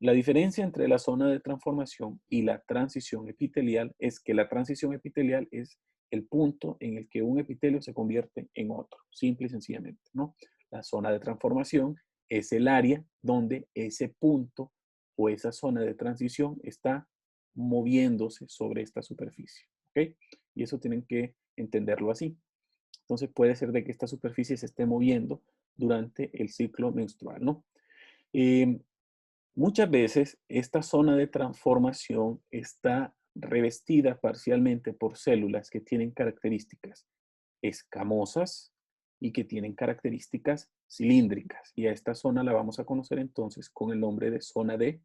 La diferencia entre la zona de transformación y la transición epitelial es que la transición epitelial es el punto en el que un epitelio se convierte en otro, simple y sencillamente, ¿no? La zona de transformación es el área donde ese punto o esa zona de transición está moviéndose sobre esta superficie, ¿ok? Y eso tienen que entenderlo así. Entonces puede ser de que esta superficie se esté moviendo durante el ciclo menstrual, ¿no? Eh, Muchas veces esta zona de transformación está revestida parcialmente por células que tienen características escamosas y que tienen características cilíndricas. Y a esta zona la vamos a conocer entonces con el nombre de zona de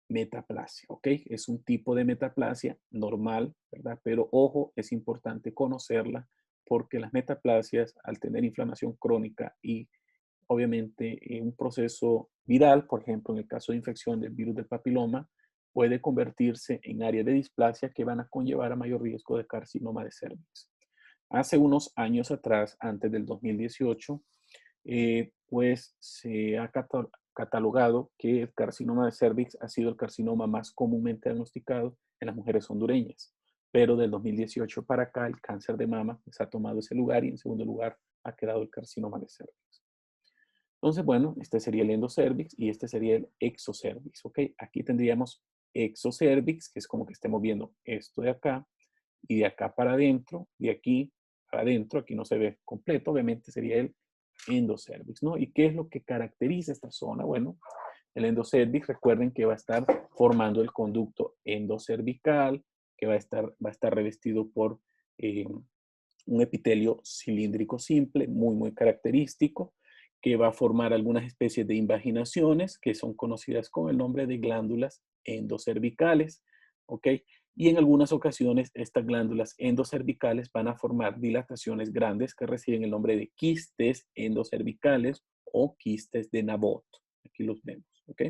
metaplasia, ¿ok? Es un tipo de metaplasia normal, ¿verdad? Pero ojo, es importante conocerla porque las metaplasias, al tener inflamación crónica y obviamente un proceso viral, por ejemplo, en el caso de infección del virus del papiloma, puede convertirse en áreas de displasia que van a conllevar a mayor riesgo de carcinoma de cervix. Hace unos años atrás, antes del 2018, pues se ha catalogado que el carcinoma de cervix ha sido el carcinoma más comúnmente diagnosticado en las mujeres hondureñas. Pero del 2018 para acá, el cáncer de mama pues, ha tomado ese lugar y en segundo lugar ha quedado el carcinoma de cervix. Entonces, bueno, este sería el endocervix y este sería el exocervix, ¿ok? Aquí tendríamos exocervix, que es como que estemos viendo esto de acá, y de acá para adentro, de aquí para adentro, aquí no se ve completo, obviamente sería el endocervix, ¿no? ¿Y qué es lo que caracteriza esta zona? Bueno, el endocervix, recuerden que va a estar formando el conducto endocervical, que va a estar revestido por eh, un epitelio cilíndrico simple, muy, muy característico, que va a formar algunas especies de invaginaciones que son conocidas con el nombre de glándulas endocervicales, ¿ok? Y en algunas ocasiones estas glándulas endocervicales van a formar dilataciones grandes que reciben el nombre de quistes endocervicales o quistes de Nabot. Aquí los vemos, ¿ok?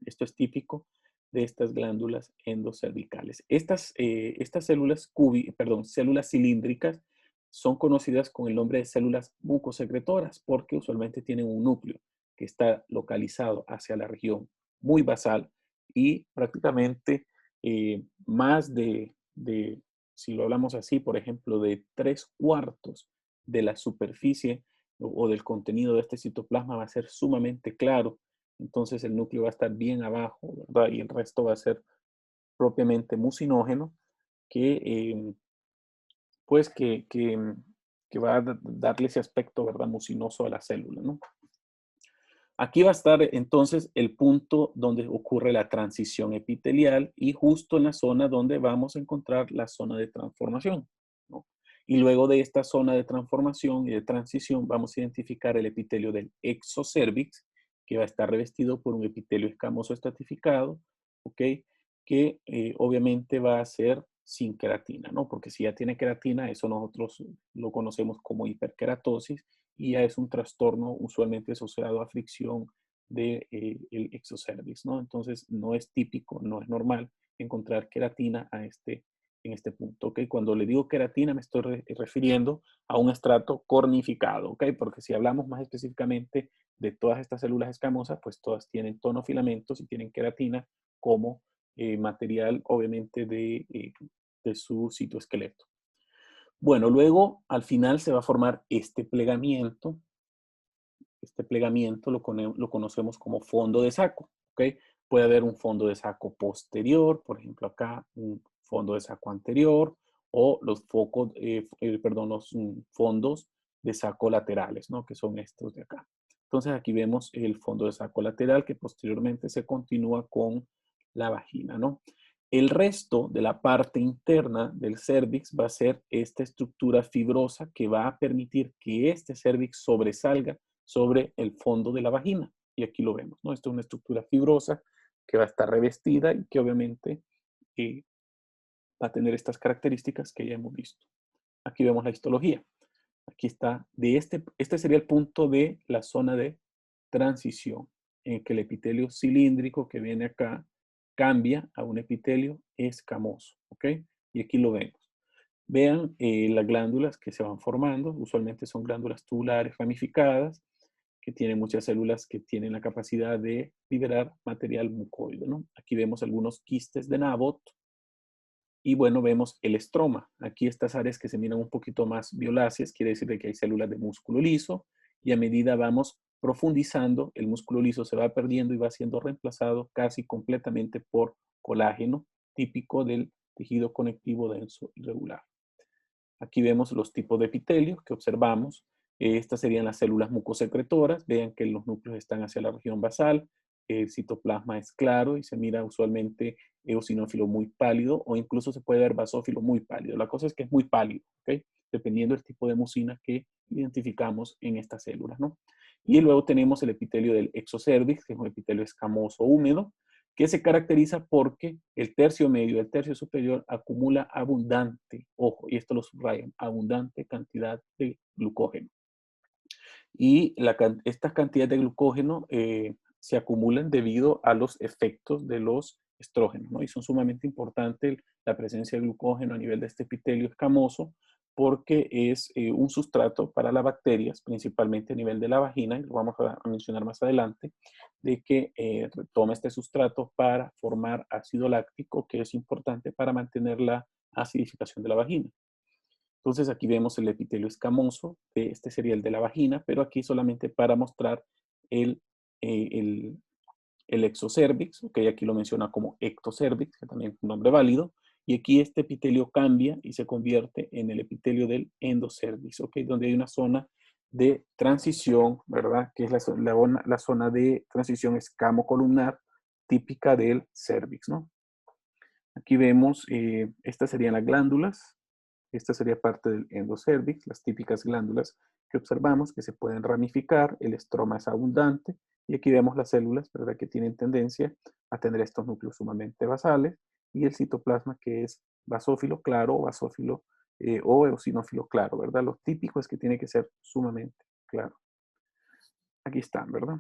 Esto es típico de estas glándulas endocervicales. Estas células cilíndricas son conocidas con el nombre de células mucosecretoras porque usualmente tienen un núcleo que está localizado hacia la región muy basal y prácticamente más si lo hablamos así, por ejemplo, de 3/4 de la superficie o del contenido de este citoplasma va a ser sumamente claro. Entonces el núcleo va a estar bien abajo, ¿verdad? Y el resto va a ser propiamente mucinógeno que pues que va a darle ese aspecto, ¿verdad? Mucinoso a la célula, ¿no? Aquí va a estar entonces el punto donde ocurre la transición epitelial y justo en la zona donde vamos a encontrar la zona de transformación, ¿no? Y luego de esta zona de transformación y de transición vamos a identificar el epitelio del exocervix, que va a estar revestido por un epitelio escamoso estratificado, ¿ok? Que obviamente va a ser sin queratina, ¿no? Porque si ya tiene queratina, eso nosotros lo conocemos como hiperkeratosis y ya es un trastorno usualmente asociado a fricción del el exocervix, ¿no? Entonces no es típico, no es normal encontrar queratina a este en este punto, ¿ok? Cuando le digo queratina me estoy refiriendo a un estrato cornificado, ¿ok? Porque si hablamos más específicamente de todas estas células escamosas, pues todas tienen tonofilamentos y tienen queratina como material, obviamente, de su citoesqueleto. Bueno, luego al final se va a formar este plegamiento. Este plegamiento lo conocemos como fondo de saco, ¿ok? Puede haber un fondo de saco posterior, por ejemplo acá, un fondo de saco anterior, o los focos, perdón, los fondos de saco laterales, ¿no? Que son estos de acá. Entonces aquí vemos el fondo de saco lateral que posteriormente se continúa con la vagina, ¿no? El resto de la parte interna del cérvix va a ser esta estructura fibrosa que va a permitir que este cérvix sobresalga sobre el fondo de la vagina. Y aquí lo vemos, ¿no? Esto es una estructura fibrosa que va a estar revestida y que obviamente va a tener estas características que ya hemos visto. Aquí vemos la histología. Aquí está, este sería el punto de la zona de transición, en que el epitelio cilíndrico que viene acá cambia a un epitelio escamoso, ¿ok? Y aquí lo vemos. Vean las glándulas que se van formando, usualmente son glándulas tubulares ramificadas, que tienen muchas células que tienen la capacidad de liberar material mucoide, ¿no? Aquí vemos algunos quistes de Nabot, y bueno, vemos el estroma. Aquí estas áreas que se miran un poquito más violáceas, quiere decir que hay células de músculo liso, y a medida vamos profundizando, el músculo liso se va perdiendo y va siendo reemplazado casi completamente por colágeno, típico del tejido conectivo denso y regular. Aquí vemos los tipos de epitelios que observamos. Estas serían las células mucosecretoras. Vean que los núcleos están hacia la región basal. El citoplasma es claro y se mira usualmente eosinófilo muy pálido o incluso se puede ver basófilo muy pálido. La cosa es que es muy pálido, ¿ok? Dependiendo del tipo de mucina que identificamos en estas células, ¿no? Y luego tenemos el epitelio del exocervix, que es un epitelio escamoso húmedo, que se caracteriza porque el tercio medio, el tercio superior acumula abundante, ojo, y esto lo subrayan, abundante cantidad de glucógeno. Y estas cantidades de glucógeno se acumulan debido a los efectos de los estrógenos, ¿no? Y son sumamente importantes la presencia de glucógeno a nivel de este epitelio escamoso porque es un sustrato para las bacterias, principalmente a nivel de la vagina, y lo vamos a mencionar más adelante, de que toma este sustrato para formar ácido láctico, que es importante para mantener la acidificación de la vagina. Entonces aquí vemos el epitelio escamoso, este sería el de la vagina, pero aquí solamente para mostrar el, eh, el, el exocervix, ok, aquí lo menciona como ectocervix, que también es un nombre válido, y aquí este epitelio cambia y se convierte en el epitelio del endocervix, ok, donde hay una zona de transición, ¿verdad? Que es la zona de transición escamo-columnar típica del cervix, ¿no? Aquí vemos, estas serían las glándulas, esta sería parte del endocervix, las típicas glándulas que observamos que se pueden ramificar, el estroma es abundante, y aquí vemos las células, ¿verdad? Que tienen tendencia a tener estos núcleos sumamente basales, y el citoplasma que es basófilo claro o basófilo o eosinófilo claro, ¿verdad? Lo típico es que tiene que ser sumamente claro. Aquí están, ¿verdad?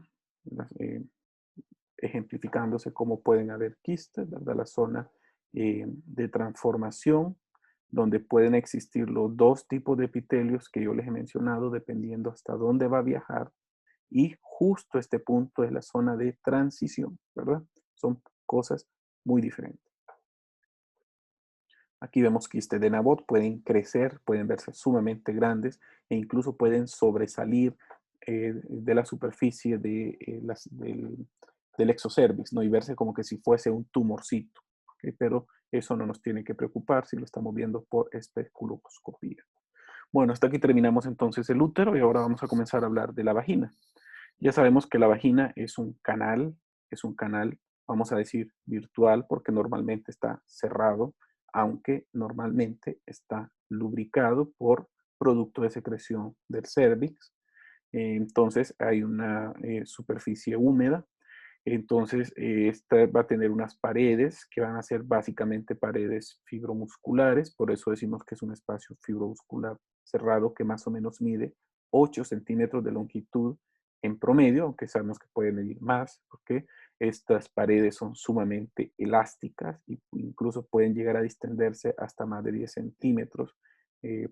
Ejemplificándose cómo pueden haber quistes, ¿verdad? La zona de transformación, donde pueden existir los dos tipos de epitelios que yo les he mencionado, dependiendo hasta dónde va a viajar. Y justo este punto es la zona de transición, ¿verdad? Son cosas muy diferentes. Aquí vemos quistes de Nabot, pueden crecer, pueden verse sumamente grandes e incluso pueden sobresalir de la superficie del exocervix, ¿no? Y verse como que si fuese un tumorcito. ¿Okay? Pero eso no nos tiene que preocupar si lo estamos viendo por especuloscopía. Bueno, hasta aquí terminamos entonces el útero y ahora vamos a comenzar a hablar de la vagina. Ya sabemos que la vagina es un canal, vamos a decir, virtual, porque normalmente está cerrado, aunque normalmente está lubricado por producto de secreción del cervix. Entonces hay una superficie húmeda. Entonces esta va a tener unas paredes que van a ser básicamente paredes fibromusculares, por eso decimos que es un espacio fibromuscular cerrado que más o menos mide 8 centímetros de longitud en promedio, aunque sabemos que puede medir más, porque Estas paredes son sumamente elásticas e incluso pueden llegar a distenderse hasta más de 10 centímetros.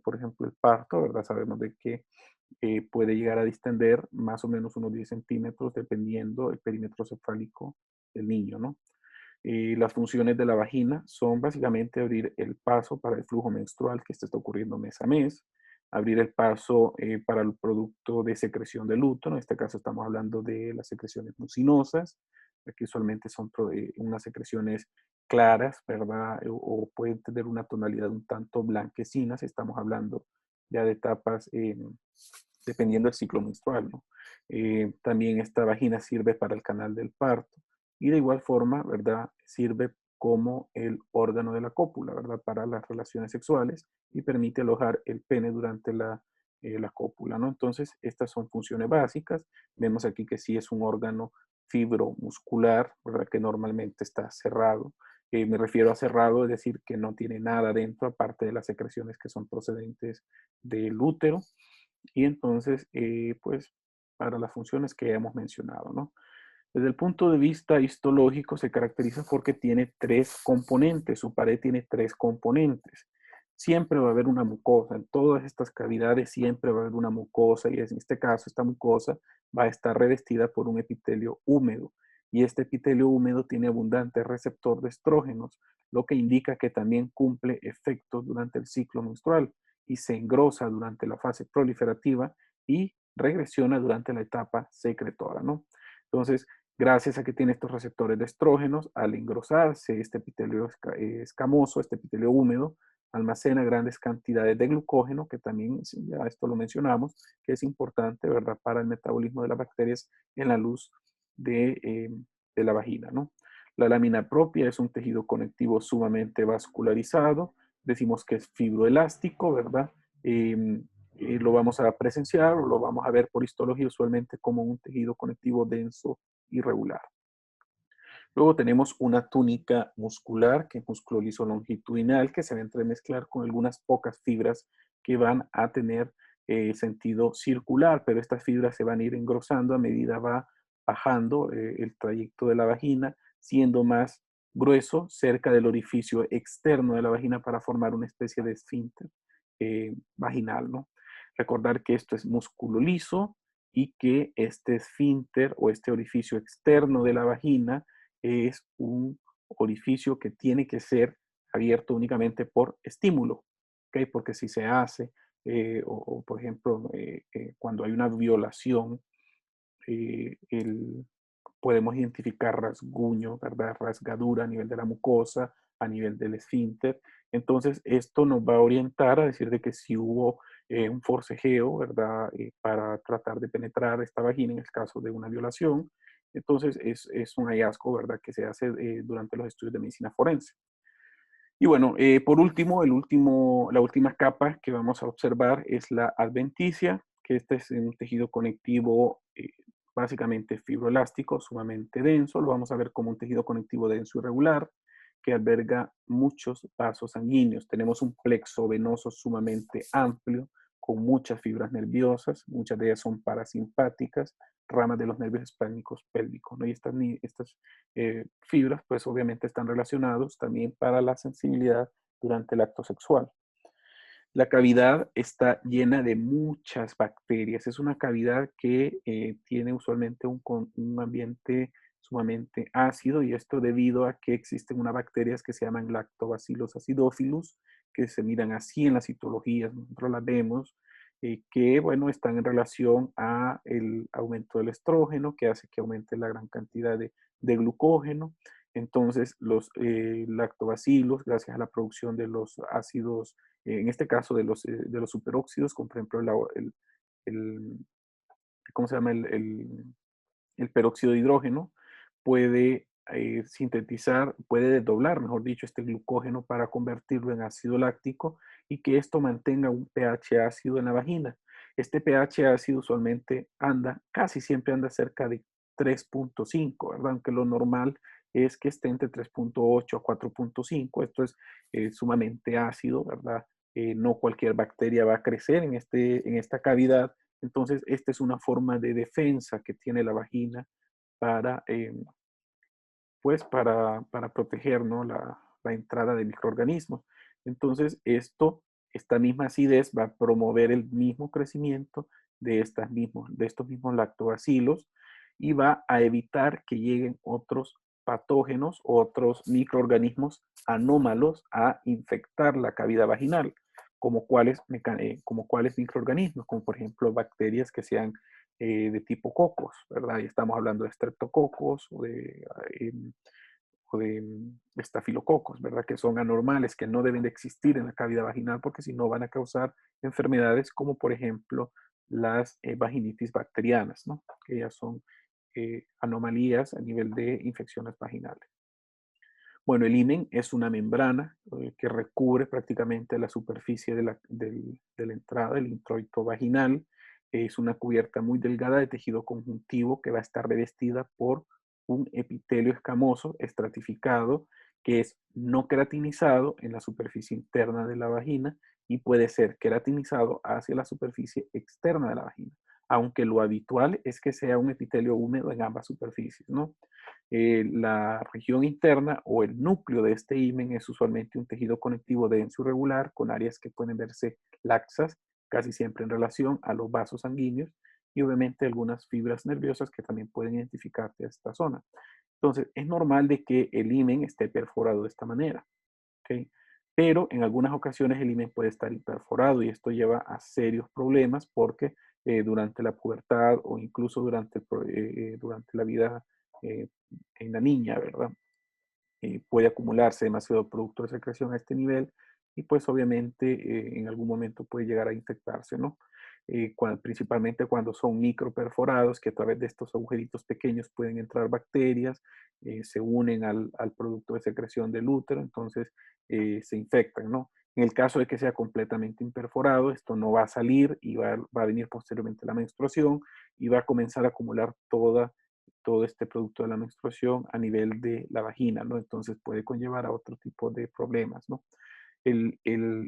Por ejemplo, el parto, ¿verdad? Sabemos de que puede llegar a distender más o menos unos 10 centímetros dependiendo del perímetro cefálico del niño, ¿no? Las funciones de la vagina son básicamente abrir el paso para el flujo menstrual que este está ocurriendo mes a mes, abrir el paso para el producto de secreción del útero, en este caso estamos hablando de las secreciones mucinosas, que usualmente son unas secreciones claras, ¿verdad? O pueden tener una tonalidad un tanto blanquecinas, estamos hablando ya de etapas dependiendo del ciclo menstrual, ¿no? También esta vagina sirve para el canal del parto y de igual forma, ¿verdad? Sirve como el órgano de la cópula, ¿verdad? Para las relaciones sexuales y permite alojar el pene durante la cópula, ¿no? Entonces, estas son funciones básicas. Vemos aquí que sí es un órgano fibromuscular, ¿verdad? Que normalmente está cerrado. Me refiero a cerrado, es decir, que no tiene nada dentro, aparte de las secreciones que son procedentes del útero. Y entonces, pues, para las funciones que hemos mencionado, ¿no? Desde el punto de vista histológico se caracteriza porque tiene tres componentes, su pared tiene tres componentes. Siempre va a haber una mucosa, en todas estas cavidades siempre va a haber una mucosa y en este caso esta mucosa va a estar revestida por un epitelio húmedo y este epitelio húmedo tiene abundante receptor de estrógenos, lo que indica que también cumple efectos durante el ciclo menstrual y se engrosa durante la fase proliferativa y regresiona durante la etapa secretora, ¿no? Entonces, gracias a que tiene estos receptores de estrógenos, al engrosarse este epitelio escamoso, este epitelio húmedo, almacena grandes cantidades de glucógeno, que también, ya esto lo mencionamos, que es importante, ¿verdad?, para el metabolismo de las bacterias en la luz de la vagina, ¿no? La lámina propia es un tejido conectivo sumamente vascularizado, decimos que es fibroelástico, ¿verdad? Lo vamos a presenciar o lo vamos a ver por histología usualmente como un tejido conectivo denso irregular. Luego tenemos una túnica muscular, que es músculo liso longitudinal, que se va a entremezclar con algunas pocas fibras que van a tener sentido circular, pero estas fibras se van a ir engrosando a medida va bajando el trayecto de la vagina, siendo más grueso cerca del orificio externo de la vagina para formar una especie de esfínter vaginal, ¿no? Recordar que esto es músculo liso y que este esfínter o este orificio externo de la vagina es un orificio que tiene que ser abierto únicamente por estímulo, ¿ok? Porque si se hace, por ejemplo, cuando hay una violación, podemos identificar rasguño, ¿verdad? Rasgadura a nivel de la mucosa, a nivel del esfínter. Entonces, esto nos va a orientar a decir de que si hubo un forcejeo, ¿verdad? Para tratar de penetrar esta vagina en el caso de una violación. Entonces, es un hallazgo, ¿verdad? Que se hace durante los estudios de medicina forense. Y bueno, por último, la última capa que vamos a observar es la adventicia, que este es un tejido conectivo básicamente fibroelástico, sumamente denso. Lo vamos a ver como un tejido conectivo denso irregular que alberga muchos vasos sanguíneos. Tenemos un plexo venoso sumamente amplio con muchas fibras nerviosas, muchas de ellas son parasimpáticas, ramas de los nervios espánicos pélvicos, ¿no? Y estas fibras, pues obviamente están relacionados también para la sensibilidad durante el acto sexual. La cavidad está llena de muchas bacterias. Es una cavidad que tiene usualmente un ambiente sumamente ácido y esto debido a que existen unas bacterias que se llaman lactobacillus acidophilus, que se miran así en las citologías, nosotros las vemos, que bueno, están en relación a el aumento del estrógeno, que hace que aumente la gran cantidad de glucógeno. Entonces, los lactobacillus, gracias a la producción de los ácidos en este caso de los superóxidos, como por ejemplo el- ¿cómo se llama? El peróxido de hidrógeno, puede sintetizar, puede desdoblar, mejor dicho, este glucógeno para convertirlo en ácido láctico y que esto mantenga un pH ácido en la vagina. Este pH ácido usualmente casi siempre anda cerca de 3.5, ¿verdad? Aunque lo normal es que esté entre 3.8 a 4.5. Esto es sumamente ácido, ¿verdad? No cualquier bacteria va a crecer en esta cavidad. Entonces, esta es una forma de defensa que tiene la vagina para pues para proteger, ¿no? la entrada de microorganismos. Entonces, esta misma acidez va a promover el mismo crecimiento de estos mismos lactobacilos y va a evitar que lleguen otros patógenos o otros microorganismos anómalos a infectar la cavidad vaginal, como cuáles microorganismos, como por ejemplo bacterias que sean de tipo cocos, ¿verdad? Y estamos hablando de streptococos o de estafilococos, ¿verdad? Que son anormales, que no deben de existir en la cavidad vaginal porque si no van a causar enfermedades como por ejemplo las vaginitis bacterianas, ¿no? Que ya son anomalías a nivel de infecciones vaginales. Bueno, el himen es una membrana que recubre prácticamente la superficie de la entrada, del introito vaginal. Es una cubierta muy delgada de tejido conjuntivo que va a estar revestida por un epitelio escamoso estratificado que es no queratinizado en la superficie interna de la vagina y puede ser queratinizado hacia la superficie externa de la vagina, aunque lo habitual es que sea un epitelio húmedo en ambas superficies, ¿no? La región interna o el núcleo de este himen es usualmente un tejido conectivo denso y regular con áreas que pueden verse laxas, casi siempre en relación a los vasos sanguíneos y obviamente algunas fibras nerviosas que también pueden identificarse a esta zona. Entonces, es normal de que el himen esté perforado de esta manera, ¿ok? Pero en algunas ocasiones el himen puede estar imperforado y esto lleva a serios problemas porque durante la pubertad o incluso durante la vida eh, en la niña, ¿verdad? Puede acumularse demasiado producto de secreción a este nivel y pues obviamente en algún momento puede llegar a infectarse, ¿no? Principalmente cuando son microperforados, que a través de estos agujeritos pequeños pueden entrar bacterias, se unen al producto de secreción del útero, entonces se infectan, ¿no? En el caso de que sea completamente imperforado, esto no va a salir y va a venir posteriormente la menstruación y va a comenzar a acumular todo este producto de la menstruación a nivel de la vagina, ¿no? Entonces puede conllevar a otro tipo de problemas, ¿no? El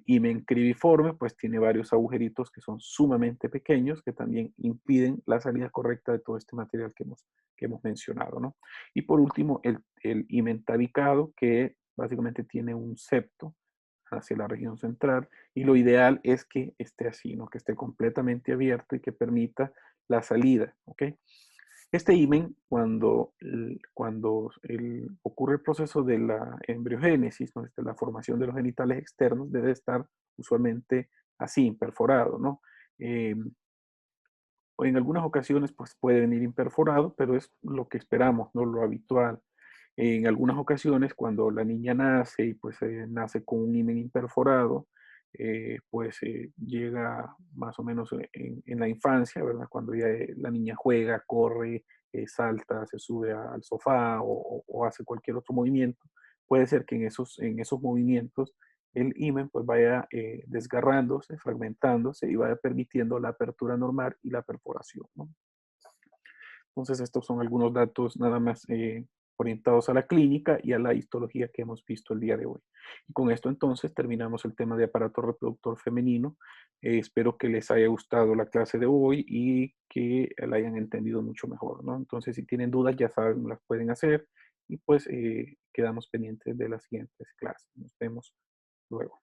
himen cribiforme pues tiene varios agujeritos que son sumamente pequeños que también impiden la salida correcta de todo este material que hemos mencionado, ¿no? Y por último, el himen tabicado que básicamente tiene un septo hacia la región central y lo ideal es que esté así, ¿no? Que esté completamente abierto y que permita la salida, ¿ok? Este himen, ocurre el proceso de la embriogénesis, ¿no? La formación de los genitales externos, debe estar usualmente así, perforado, ¿no? Eh, en algunas ocasiones pues, puede venir imperforado, pero es lo que esperamos, no lo habitual. En algunas ocasiones, cuando la niña nace y pues nace con un himen imperforado, pues llega más o menos en la infancia, ¿verdad? Cuando ya la niña juega, corre, salta, se sube al sofá o hace cualquier otro movimiento, puede ser que en esos movimientos el himen pues vaya desgarrándose, fragmentándose y vaya permitiendo la apertura normal y la perforación, ¿no? Entonces, estos son algunos datos nada más orientados a la clínica y a la histología que hemos visto el día de hoy. Y con esto entonces terminamos el tema de aparato reproductor femenino. Espero que les haya gustado la clase de hoy y que la hayan entendido mucho mejor, ¿no? Entonces, si tienen dudas, ya saben, las pueden hacer y pues quedamos pendientes de las siguientes clases. Nos vemos luego.